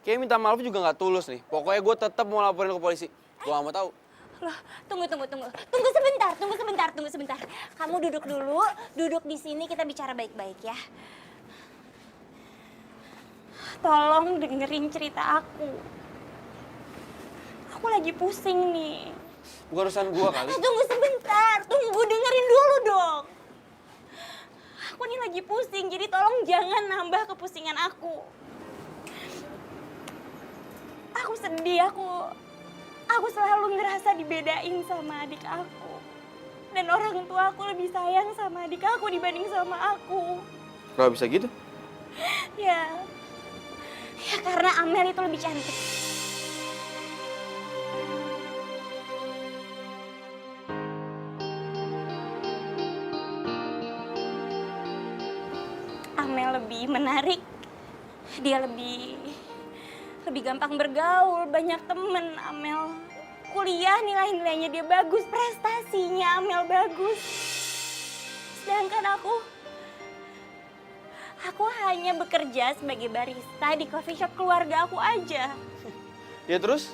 kayak minta maaf juga gak tulus nih. Pokoknya gue tetap mau laporin ke polisi. Gue gak mau tahu. Loh, tunggu sebentar. Kamu duduk dulu, duduk di sini kita bicara baik-baik ya. Tolong dengerin cerita aku. Aku lagi pusing nih. Bukan urusan gue kali. Tunggu sebentar, dengerin dulu dong. Aku nih lagi pusing, jadi tolong jangan nambah kepusingan aku. Aku sedih, aku selalu ngerasa dibedain sama adik aku. Dan orang tua aku lebih sayang sama adik aku dibanding sama aku. Kenapa bisa gitu? Ya karena Amel itu lebih cantik. Amel lebih menarik, dia lebih gampang bergaul, banyak temen. Amel kuliah nilai-nilainya dia bagus, prestasinya Amel bagus. Sedangkan aku hanya bekerja sebagai barista di coffee shop keluarga aku aja. Ya terus,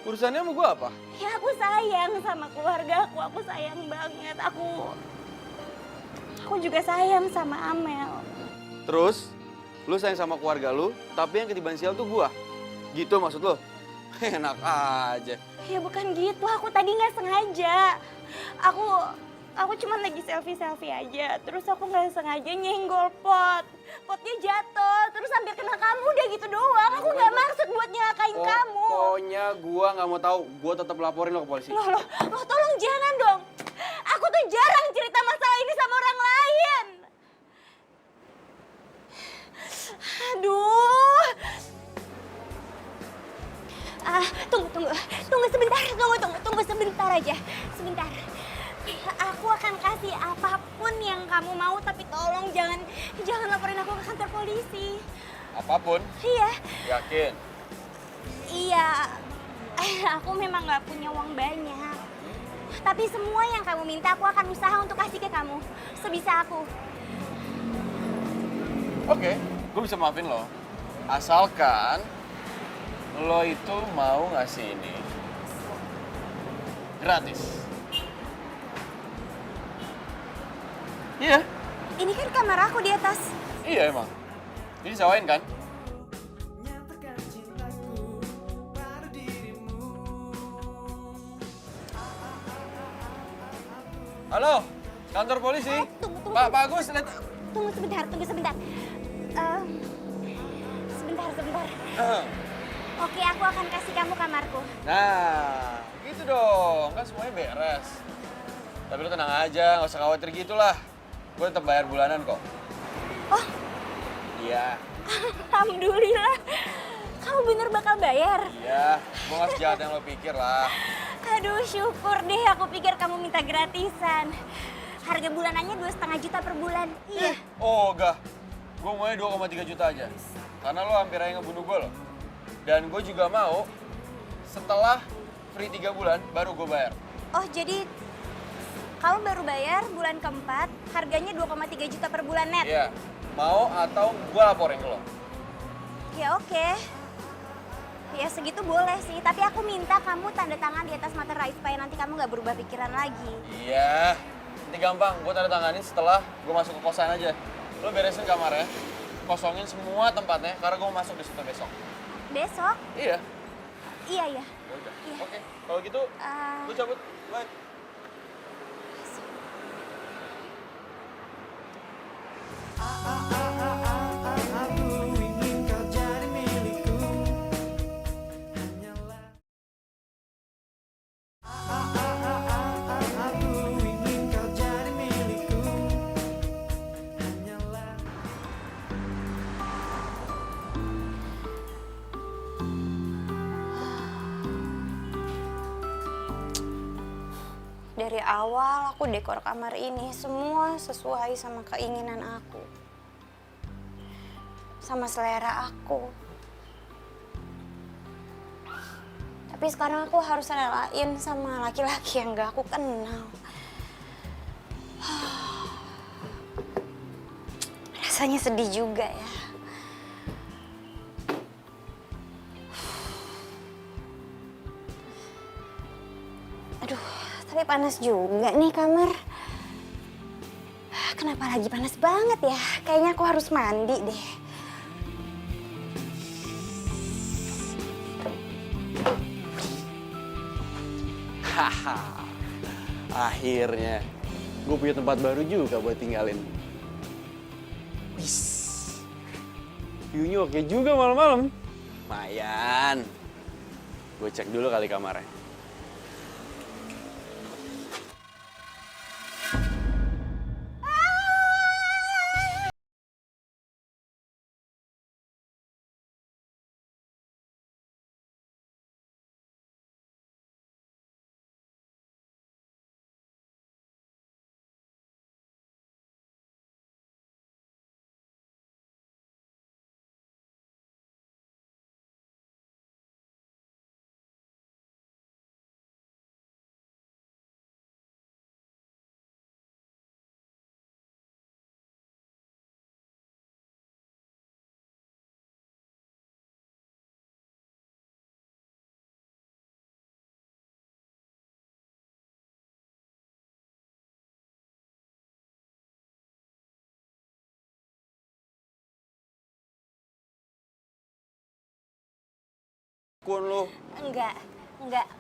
urusannya sama gue apa? Ya aku sayang sama keluarga aku sayang banget. aku juga sayang sama Amel. Terus, lu sayang sama keluarga lu, tapi yang ketiban sial tuh gua. Gitu maksud lu? Enak aja. Ya bukan gitu, aku tadi nggak sengaja. Aku cuma lagi selfie aja. Terus aku nggak sengaja nyenggol pot. Potnya jatuh, terus hampir kena kamu, udah gitu doang. Aku nggak maksud buat nyelakain kamu. Pokoknya gua nggak mau tahu. Gua tetap laporin lo ke polisi. Loh, tolong jangan dong. Aku tuh jarang cerita masalah ini sama orang lain. Aduh. Tunggu sebentar, tunggu sebentar aja. Sebentar. Aku akan kasih apapun yang kamu mau, tapi tolong jangan laporin aku ke kantor polisi. Apapun? Iya. Yakin? Iya. Aku memang nggak punya uang banyak. Tapi semua yang kamu minta aku akan usaha untuk kasih ke kamu. Sebisa aku. Oke, gue bisa maafin lo. Asalkan lo itu mau ngasih ini gratis. Iya. Ini kan kamar aku di atas. Iya emang. Jadi sewain kan? Halo, kantor polisi. Tunggu. Pak Agus, lihat. Tunggu sebentar. Sebentar. Oke, aku akan kasih kamu kamarku. Nah, gitu dong. Kan semuanya beres. Tapi lo tenang aja, nggak usah khawatir gitu lah. Gue tetap bayar bulanan kok. Oh. Iya. Alhamdulillah. Kamu bener bakal bayar? Iya, gue nggak sejahat yang lo pikir lah. Aduh, syukur deh. Aku pikir kamu minta gratisan. Harga bulanannya 2,5 juta per bulan. Iya. Oh, enggak. Gue maunya 2,3 juta aja. Karena lo hampir aja ngebunuh gue loh. Dan gue juga mau setelah free 3 bulan baru gue bayar. Oh, jadi kamu baru bayar bulan keempat, harganya 2,3 juta per bulan net? Iya. Mau atau gue laporin ke lo? Ya oke. Ya segitu boleh sih, tapi aku minta kamu tanda tangan di atas materai supaya nanti kamu nggak berubah pikiran lagi. Iya. Nanti gampang, gue tanda tanganin setelah gue masuk ke kosan aja. Lo beresin kamarnya, kosongin semua tempatnya, karena gue masuk di situ besok. Besok? Iya. Iya. Ya udah. Oke. Kalau gitu, gue cabut. Bye. Dari awal aku dekor kamar ini semua sesuai sama keinginan aku. Sama selera aku. Tapi sekarang aku harus relain sama laki-laki yang gak aku kenal. Rasanya sedih juga ya. Aduh, tapi panas juga nih kamar. Kenapa lagi panas banget ya? Kayaknya aku harus mandi deh. Haha, akhirnya gue punya tempat baru juga buat tinggalin. Wis, view-nya oke juga malam-malam. Lumayan. Gue cek dulu kali kamarnya. Kun lo. Enggak.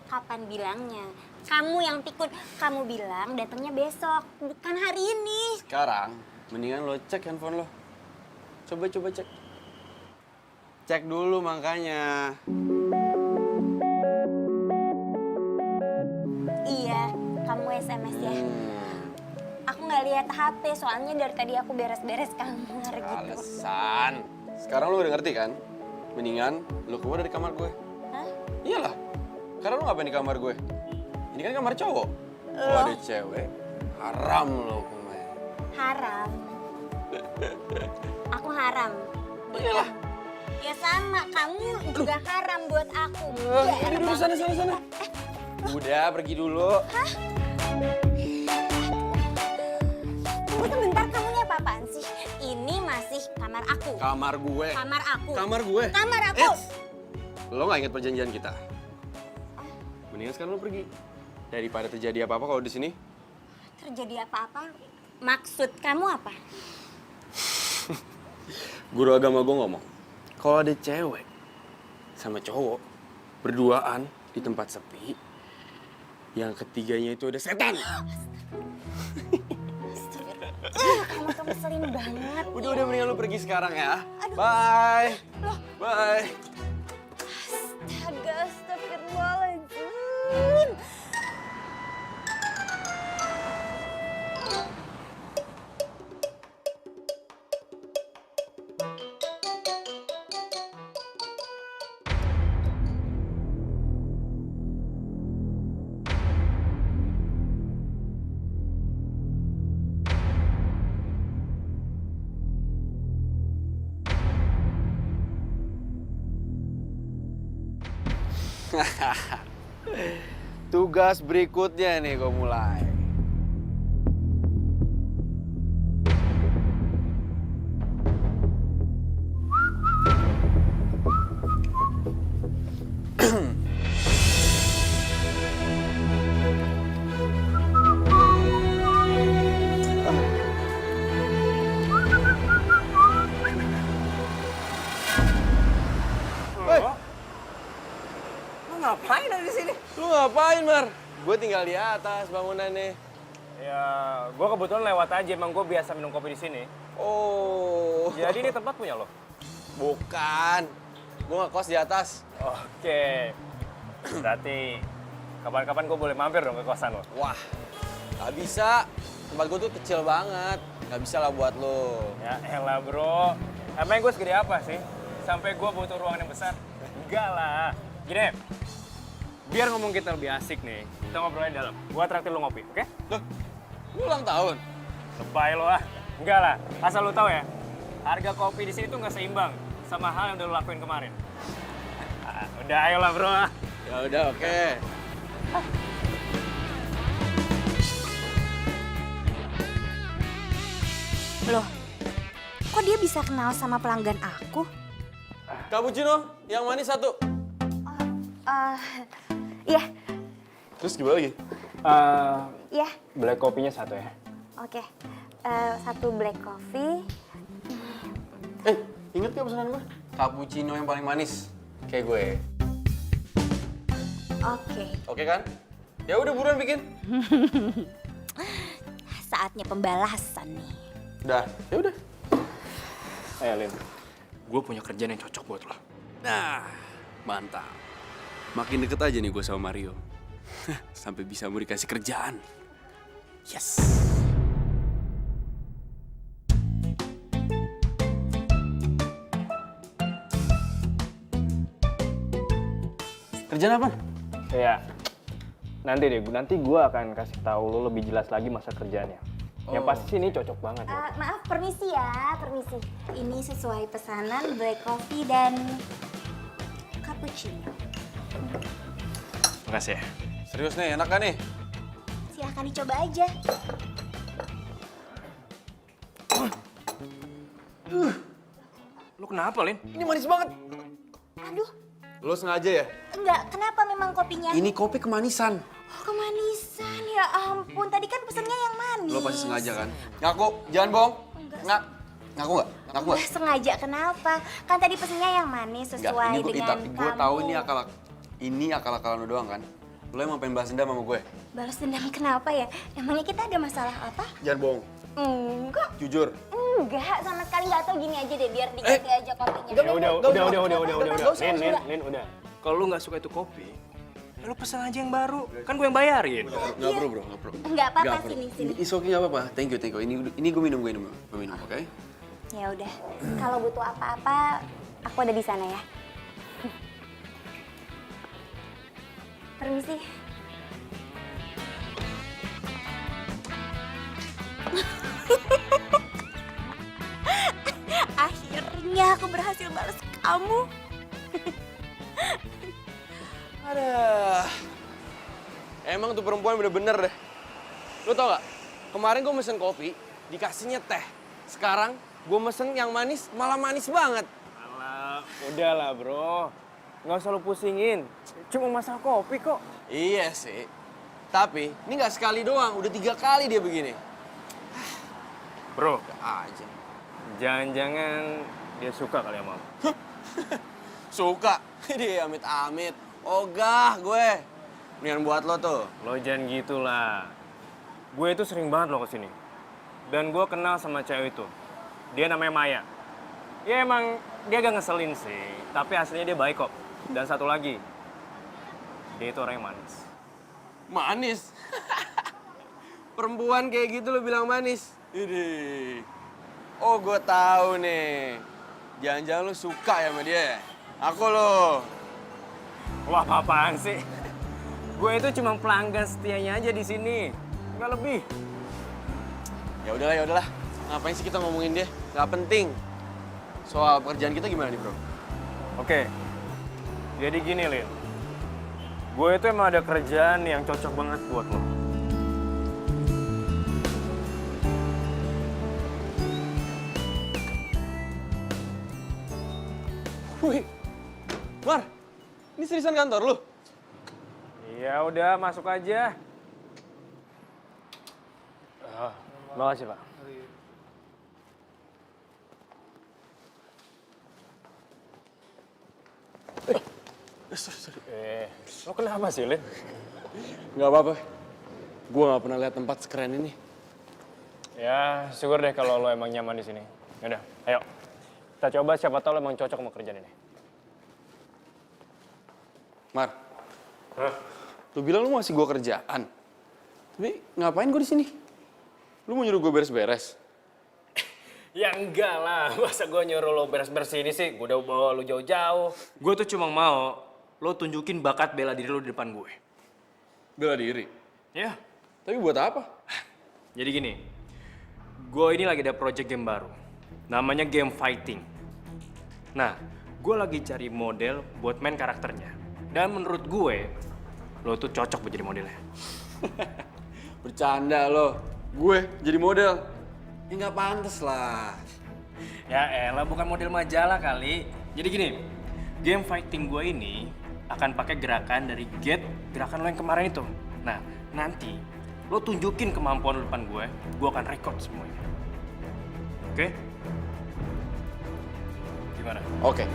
Kapan bilangnya? Kamu yang pikun. Kamu bilang datangnya besok, bukan hari ini. Sekarang, mendingan lo cek handphone lo. Coba cek. Cek dulu makanya. Iya, kamu SMS ya. Aku nggak lihat HP, soalnya dari tadi aku beres-beres kamar gitu. Alasan. Sekarang lo udah ngerti kan? Mendingan lo keluar dari kamar gue. Hah? Iyalah. Karena lo ngapain di kamar gue? Ini kan kamar cowok. Kalau ada cewek, haram lo kemarin. Haram. Aku haram. Iyalah. Ya sama, kamu juga haram buat aku. Udah dulu sana. Udah, pergi dulu. Hah? Tunggu sebentar, kamu ini apa-apaan sih? Ini masih kamar aku. Kamar gue. Kamar aku. Kamar gue. Kamar aku. Lo gak inget perjanjian kita? Mendingan sekarang lo pergi. Daripada terjadi apa-apa kalau di sini. Terjadi apa-apa? Maksud kamu apa? Guru agama gue ngomong, kalau ada cewek sama cowok berduaan di tempat sepi, yang ketiganya itu ada setan. Kamu tuh ngeselin banget. Udah mendingan lu pergi sekarang ya. Bye. Bye. Astaga, astagfirullahaladzim. Tugas berikutnya nih gue mulai. Ngapain ada di sini? Lu ngapain, Mar? Gue tinggal di atas bangunannya. Ya, gue kebetulan lewat aja. Emang gue biasa minum kopi di sini. Oh. Jadi ini tempat punya lo? Bukan. Gue ngekos di atas. Oke. Berarti kapan-kapan gue boleh mampir dong ke kosan lo? Wah, gak bisa. Tempat gue tuh kecil banget. Gak bisa lah buat lo. Ya elah bro. Emang gue segede apa sih? Sampai gue butuh ruangan yang besar? Enggak lah. Gini, biar ngomong kita lebih asik nih, kita ngobrolin dalam. Gua traktir lu ngopi, oke? Loh, lu ulang tahun? Lebay lo ah. Enggak lah, asal lu tahu ya, harga kopi di sini tuh nggak seimbang sama hal yang udah lu lakuin kemarin. Udah, ayolah bro. Ya udah, oke. Loh, kok dia bisa kenal sama pelanggan aku? Cappuccino, yang manis satu. Iya. Terus gimana lagi? Iya. Black kopinya satu ya. Oke. Satu black coffee. Ingat gak pesanan gue? Cappuccino yang paling manis. Kayak gue. Oke. Oke kan? Ya udah buruan bikin. Saatnya pembalasan nih. Udah, ya udah. Ayo Lin. Gue punya kerjaan yang cocok buat lo. Nah, mantap. Makin deket aja nih gue sama Mario. Sampai bisa mau dikasih kerjaan. Yes. Kerjaan apa? Ya, nanti gue akan kasih tahu lo lebih jelas lagi masa kerjaannya. Yang pasti ini cocok banget. Maaf, permisi ya, permisi. Ini sesuai pesanan black coffee dan cappuccino. Makasih ya. Serius nih, enak kan nih? Silahkan dicoba aja. Lo kenapa, Lin? Ini manis banget. Aduh, Lo sengaja ya? enggak. Kenapa memang kopinya? Ini kopi kemanisan. Oh, kemanisan. Ya ampun, tadi kan pesennya yang manis. Lo pasti sengaja kan? Ngaku, jangan bohong. Enggak. Nggak. Ngaku nggak? Ngaku nggak? Sengaja kenapa? Kan tadi pesennya yang manis sesuai dengan kamu. Gue tahu ini akal-akalan lu doang kan? Lu emang pengen balas dendam sama gue? Balas dendam kenapa ya? Emangnya kita ada masalah apa? Jangan bohong. Enggak. Jujur. Enggak, sama sekali nggak tahu. Gini aja deh, biar diganti aja kopinya. Udah. Lin, udah. Kalau lu nggak suka itu kopi, lu pesan aja yang baru. Kan gue yang bayarin. Nggak perlu. Enggak apa-apa, sini. It's okay, nggak apa-apa. Thank you. Ini gue minum, oke? Ya udah, kalau butuh apa-apa, aku ada di sana ya. Permisi. Akhirnya aku berhasil balas kamu. Aduh. Emang tuh perempuan bener-bener deh. Lu tau gak? Kemarin gue mesen kopi, dikasihnya teh. Sekarang gue mesen yang manis, malah manis banget. Alah, udahlah bro. Nggak usah lu pusingin. Cuma masalah kopi kok. Iya sih. Tapi ini nggak sekali doang, udah 3 kali dia begini. Bro, Aja. jangan-jangan dia suka kali sama lu. Suka? Dia amit-amit. Ogah gue. Mendingan buat lo tuh. Lo jangan gitulah. Gue itu sering banget lo kesini. Dan gue kenal sama cewek itu. Dia namanya Maya. Ya emang dia agak ngeselin sih. Tapi aslinya dia baik kok. Dan satu lagi. Dia itu orang yang manis. Manis? Perempuan kayak gitu lo bilang manis? Ini. Oh gue tahu nih. Jangan-jangan lo suka ya sama dia. Aku lo. Wah, apa-apaan sih? Gue itu cuma pelanggan setianya aja di sini. Nggak lebih. Ya udahlah. Ngapain sih kita ngomongin dia? Nggak penting. Soal pekerjaan kita gimana nih, bro? Oke. Jadi gini, Lin. Gue itu emang ada kerjaan yang cocok banget buat lo. Wih, Mar, ini seriusan kantor lu? Ya udah, masuk aja. Makasih, Pak. Lo kenapa sih, Lin? Nggak apa-apa. Gue nggak pernah lihat tempat sekeren ini. Ya, syukur deh kalau lo emang nyaman di sini. Yaudah, ayo. Kita coba siapa tahu lo emang cocok sama kerjaan ini. Mar, lu bilang lu masih gue kerjaan. Tapi ngapain gue di sini? Lu mau nyuruh gue beres-beres? Ya enggak lah, masa gue nyuruh lo beres-beres ini sih? Gue udah bawa lo jauh-jauh. Gue tuh cuma mau lo tunjukin bakat bela diri lo di depan gue. Bela diri? Ya. Tapi buat apa? Jadi gini, gue ini lagi ada project game baru. Namanya game fighting. Nah, gue lagi cari model buat main karakternya. Dan menurut gue, lo tuh cocok buat jadi modelnya. Bercanda lo. Gue jadi model. Ya nggak pantas lah. Ya elah, bukan model majalah kali. Jadi gini, game fighting gue ini akan pakai gerakan dari gerakan lo yang kemarin itu. Nah, nanti lo tunjukin kemampuan lo depan gue akan record semuanya. Oke? Gimana? Oke.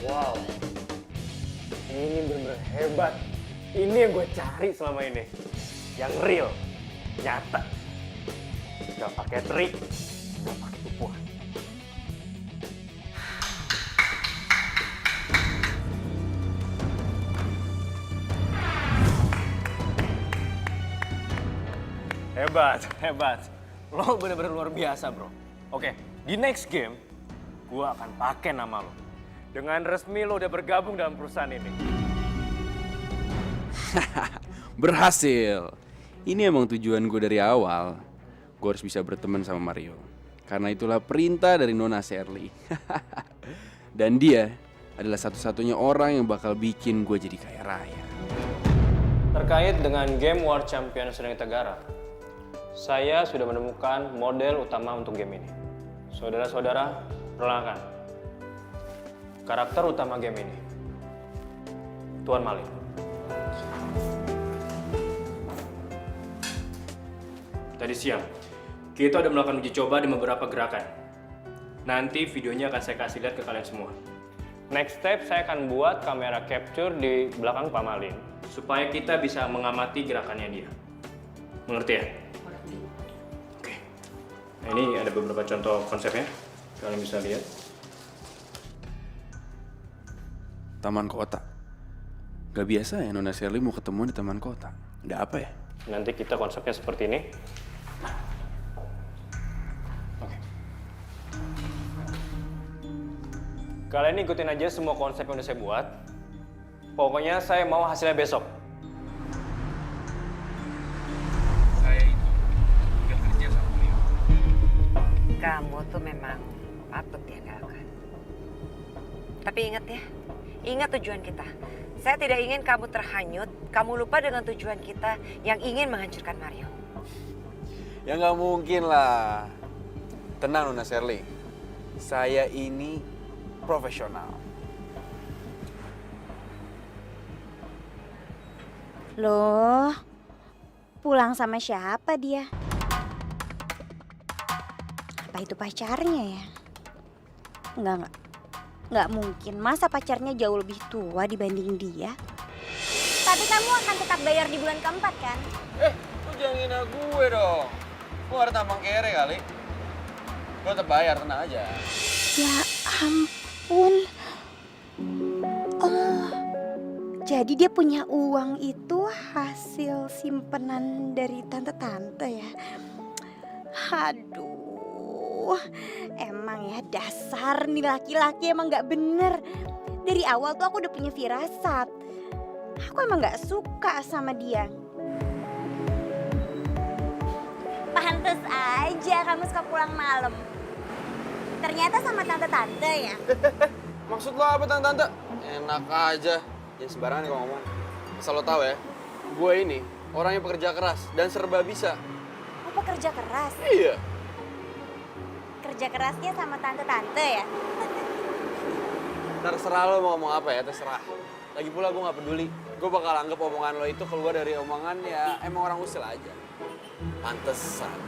Wow, ini bener-bener hebat. Ini yang gue cari selama ini. Yang real, nyata. Gak pakai trik, gak pakai tipuan. Hebat. Lo bener-bener luar biasa, bro. Oke, di next game, gue akan pakai nama lo. Dengan resmi lo udah bergabung dalam perusahaan ini. Berhasil. Ini emang tujuan gue dari awal. Gue harus bisa berteman sama Mario. Karena itulah perintah dari Nona Shirley. Dan dia adalah satu-satunya orang yang bakal bikin gue jadi kaya raya. Terkait dengan game World Champion sedang kita garap, saya sudah menemukan model utama untuk game ini. Saudara-saudara, perkenalkan. Karakter utama game ini, Tuan Malin. Tadi siang, kita udah melakukan uji coba di beberapa gerakan. Nanti videonya akan saya kasih lihat ke kalian semua. Next step, saya akan buat kamera capture di belakang Pak Malin, supaya kita bisa mengamati gerakannya dia. Mengerti ya? Mengerti. Oke. Nah, ini ada beberapa contoh konsepnya. Kalian bisa lihat. Taman kota. Gak biasa ya Nona Shirley mau ketemu di taman kota. Ada apa ya? Nanti kita konsepnya seperti ini. Oke. Kalian ikutin aja semua konsep yang udah saya buat. Pokoknya saya mau hasilnya besok. Saya itu udah kerja sama beliau. Kamu tuh memang patut diandalkan. Tapi ingat ya, ingat tujuan kita. Saya tidak ingin kamu terhanyut, kamu lupa dengan tujuan kita yang ingin menghancurkan Mario. Ya nggak mungkin lah. Tenang Nona Shirley. Saya ini profesional. Loh, pulang sama siapa dia? Apa itu pacarnya ya? Nggak mungkin. Masa pacarnya jauh lebih tua dibanding dia? Tapi kamu akan tetap bayar di bulan keempat kan? Lu jangan ngina gue dong. Gue ada tampang kere kali. Gue tetap bayar, tenang aja. Ya ampun. Oh, jadi dia punya uang itu hasil simpenan dari tante-tante ya? Aduh, emang ya dasar nih laki-laki emang gak bener. Dari awal tuh aku udah punya firasat. Aku emang gak suka sama dia. Pantes aja kamu suka pulang malam. Ternyata sama tante-tante ya? Maksud lo apa tante-tante? Enak aja. Jangan sembarangan kalau ngomong. Asal lo tahu ya, gue ini orang yang pekerja keras dan serba bisa. Oh, pekerja keras? Iya. Kerja kerasnya sama tante-tante ya? Terserah lo mau ngomong apa ya, terserah. Lagi pula gue gak peduli. Gue bakal anggap omongan lo itu keluar dari omongan ya emang orang usil aja. Pantesan.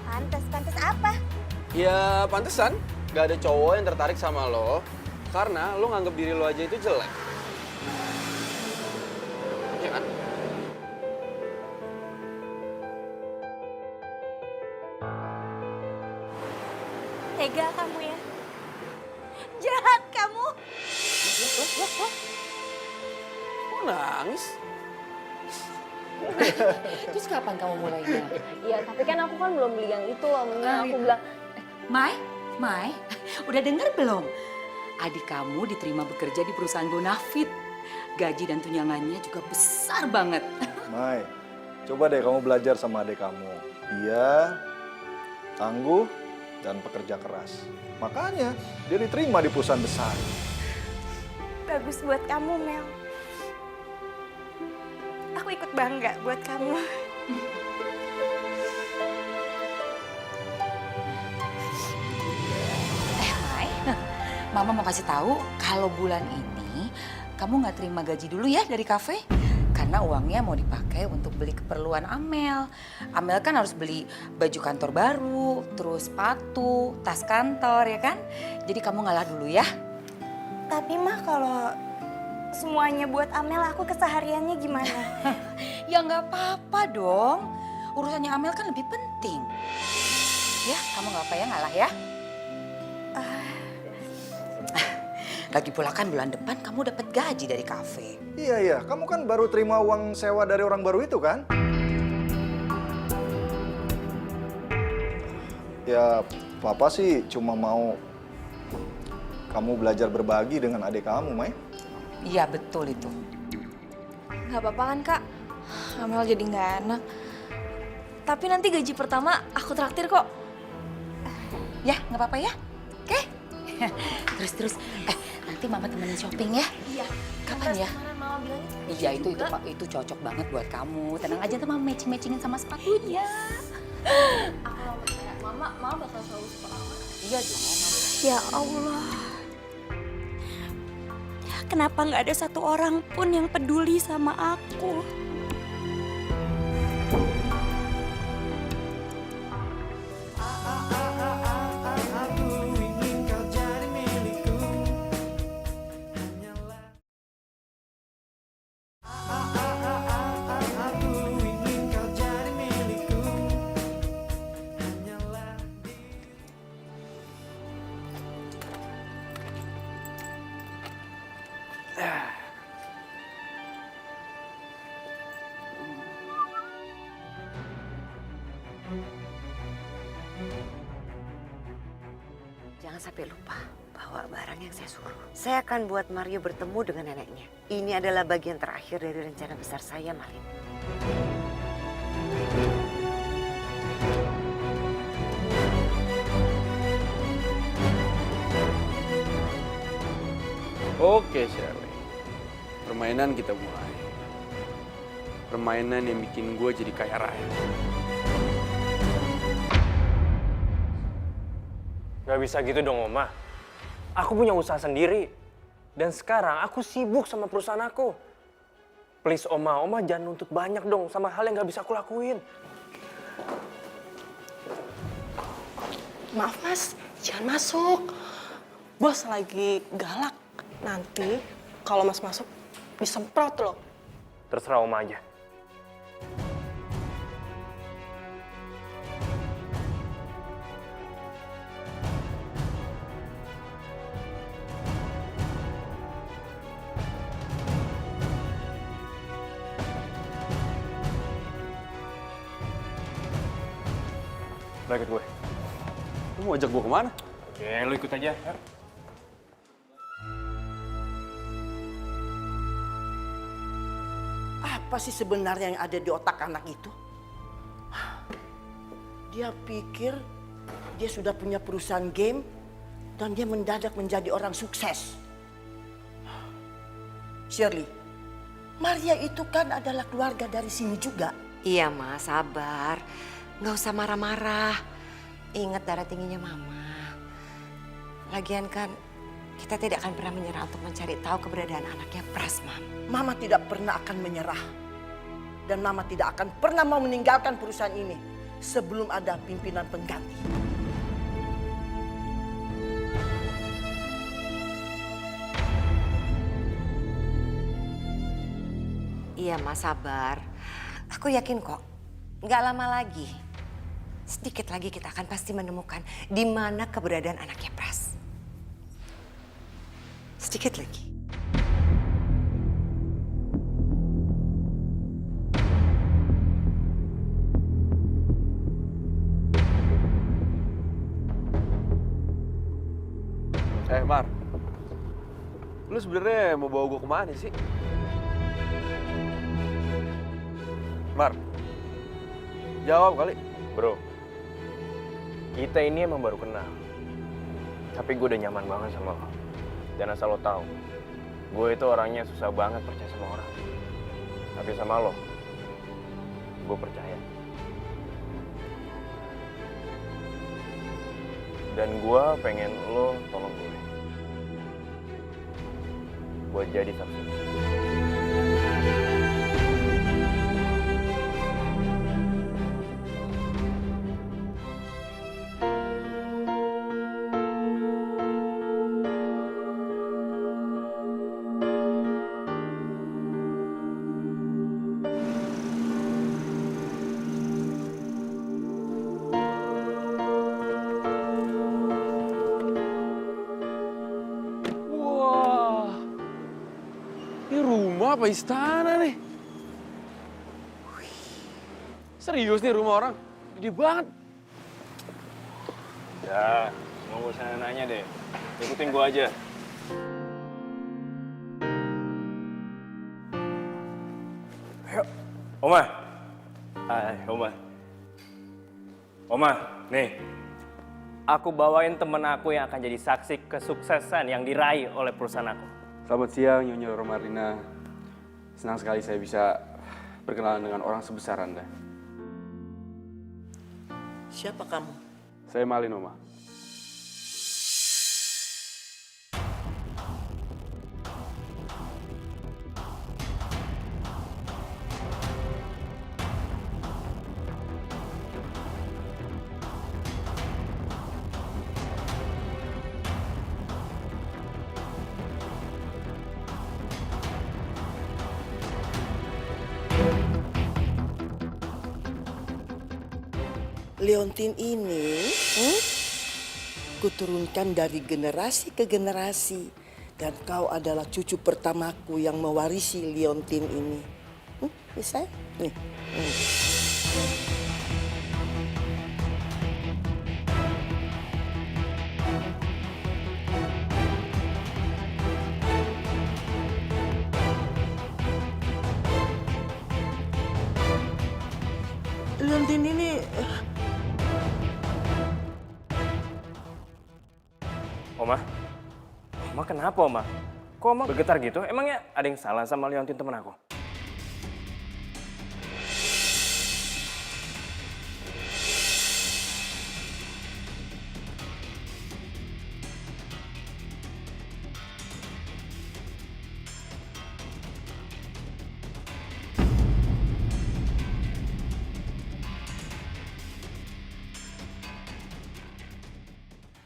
Pantes apa? Ya pantesan. Gak ada cowok yang tertarik sama lo karena lo nganggap diri lo aja itu jelek. Ya kan? Tega kamu ya? Jahat kamu! Kok nangis? Terus kapan kamu mulainya? Iya, tapi kan aku kan belum beli yang itu loh. Aku bilang, Mai, udah dengar belum? Adik kamu diterima bekerja di perusahaan Bonafit. Gaji dan tunjangannya juga besar banget. Mai, coba deh kamu belajar sama adik kamu. Dia tangguh dan pekerja keras. Makanya dia diterima di perusahaan besar. Bagus buat kamu, Mel. Aku ikut bangga buat kamu. Mai, Mama mau kasih tahu kalau bulan ini kamu nggak terima gaji dulu ya dari kafe. Karena uangnya mau dipakai untuk beli keperluan Amel. Amel kan harus beli baju kantor baru, terus sepatu, tas kantor ya kan. Jadi kamu ngalah dulu ya. Tapi mah kalau semuanya buat Amel, aku kesehariannya gimana? Ya nggak apa-apa dong. Urusannya Amel kan lebih penting. Ya, kamu nggak apa ya ngalah ya. Lagi pula kan bulan depan kamu dapat gaji dari kafe. Iya, kamu kan baru terima uang sewa dari orang baru itu kan? Ya, Papa sih cuma mau kamu belajar berbagi dengan adik kamu, Mai. Iya betul itu. Nggak apa-apa kan kak? Amel jadi nggak enak. Tapi nanti gaji pertama aku traktir kok. Ya nggak apa-apa ya. Oke? Terus. Nanti mama temenin shopping ya. Iya. Kapan ya? Mama bilang Iya itu cocok banget buat kamu. Tenang aja tuh mama matching-matchingin sama sepatunya. Aku percaya mama bakal selalu suka aku. Iya dong. Ya Allah. Kenapa nggak ada satu orang pun yang peduli sama aku? Jangan sampai lupa bawa barang yang saya suruh. Saya akan buat Mario bertemu dengan neneknya. Ini adalah bagian terakhir dari rencana besar saya, Malin. Oke, Shirley. Permainan kita mulai. Permainan yang bikin gue jadi kaya raya. Gak bisa gitu dong, Oma. Aku punya usaha sendiri. Dan sekarang aku sibuk sama perusahaan aku. Please, Oma jangan nuntut banyak dong sama hal yang gak bisa aku lakuin. Maaf mas, jangan masuk. Bos lagi galak. Nanti kalau mas masuk disemprot loh. Terserah Oma aja. Lo ikut gue. Lo mau ajak gue kemana? Oke, lo ikut aja. Ya. Apa sih sebenarnya yang ada di otak anak itu? Dia pikir dia sudah punya perusahaan game dan dia mendadak menjadi orang sukses. Shirley, Maria itu kan adalah keluarga dari sini juga. Iya, Mas, sabar. Nggak usah marah-marah. Ingat darah tingginya Mama. Lagian kan kita tidak akan pernah menyerah untuk mencari tahu keberadaan anaknya Pras, Mam. Mama tidak pernah akan menyerah. Dan Mama tidak akan pernah mau meninggalkan perusahaan ini sebelum ada pimpinan pengganti. Iya, Mas, sabar. Aku yakin kok, nggak lama lagi. Sedikit lagi kita akan pasti menemukan di mana keberadaan anaknya Pras. Sedikit lagi. Mar, lu sebenarnya mau bawa gue kemana sih? Mar, jawab kali. Bro, kita ini emang baru kenal. Tapi gue udah nyaman banget sama lo. Dan asal lo tahu, gue itu orangnya susah banget percaya sama orang. Tapi sama lo, gue percaya. Dan gue pengen lo tolong gue. Buat jadi saksi. Apa istana nih? Serius nih rumah orang? Gede banget. Ya, nggak usah nanya deh. Ikutin gua aja. Ayo, Oma. Oma. Oma, nih. Aku bawain temen aku yang akan jadi saksi kesuksesan yang diraih oleh perusahaan aku. Selamat siang, Nyonya Romarina. Senang sekali saya bisa berkenalan dengan orang sebesar Anda. Siapa kamu? Saya Malin, Oma. Leontin ini kuturunkan dari generasi ke generasi. Dan kau adalah cucu pertamaku yang mewarisi Leontin ini. Bisa? Nih. Leontin ini Oma kenapa, Oma? Kok Oma bergetar gitu? Emangnya ada yang salah sama Leontin temen aku?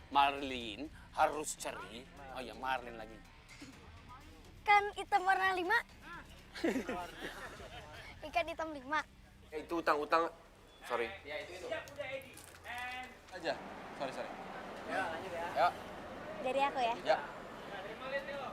Marlin harus cari. Oh ya, Marlin lagi. Kan hitam warna 5. Ikan hitam 5. Itu utang-utang. Sorry. Ya, itu. Aja. Sorry. Ya, lanjut ya. Dari aku ya? Ya. Terima lihat dulu.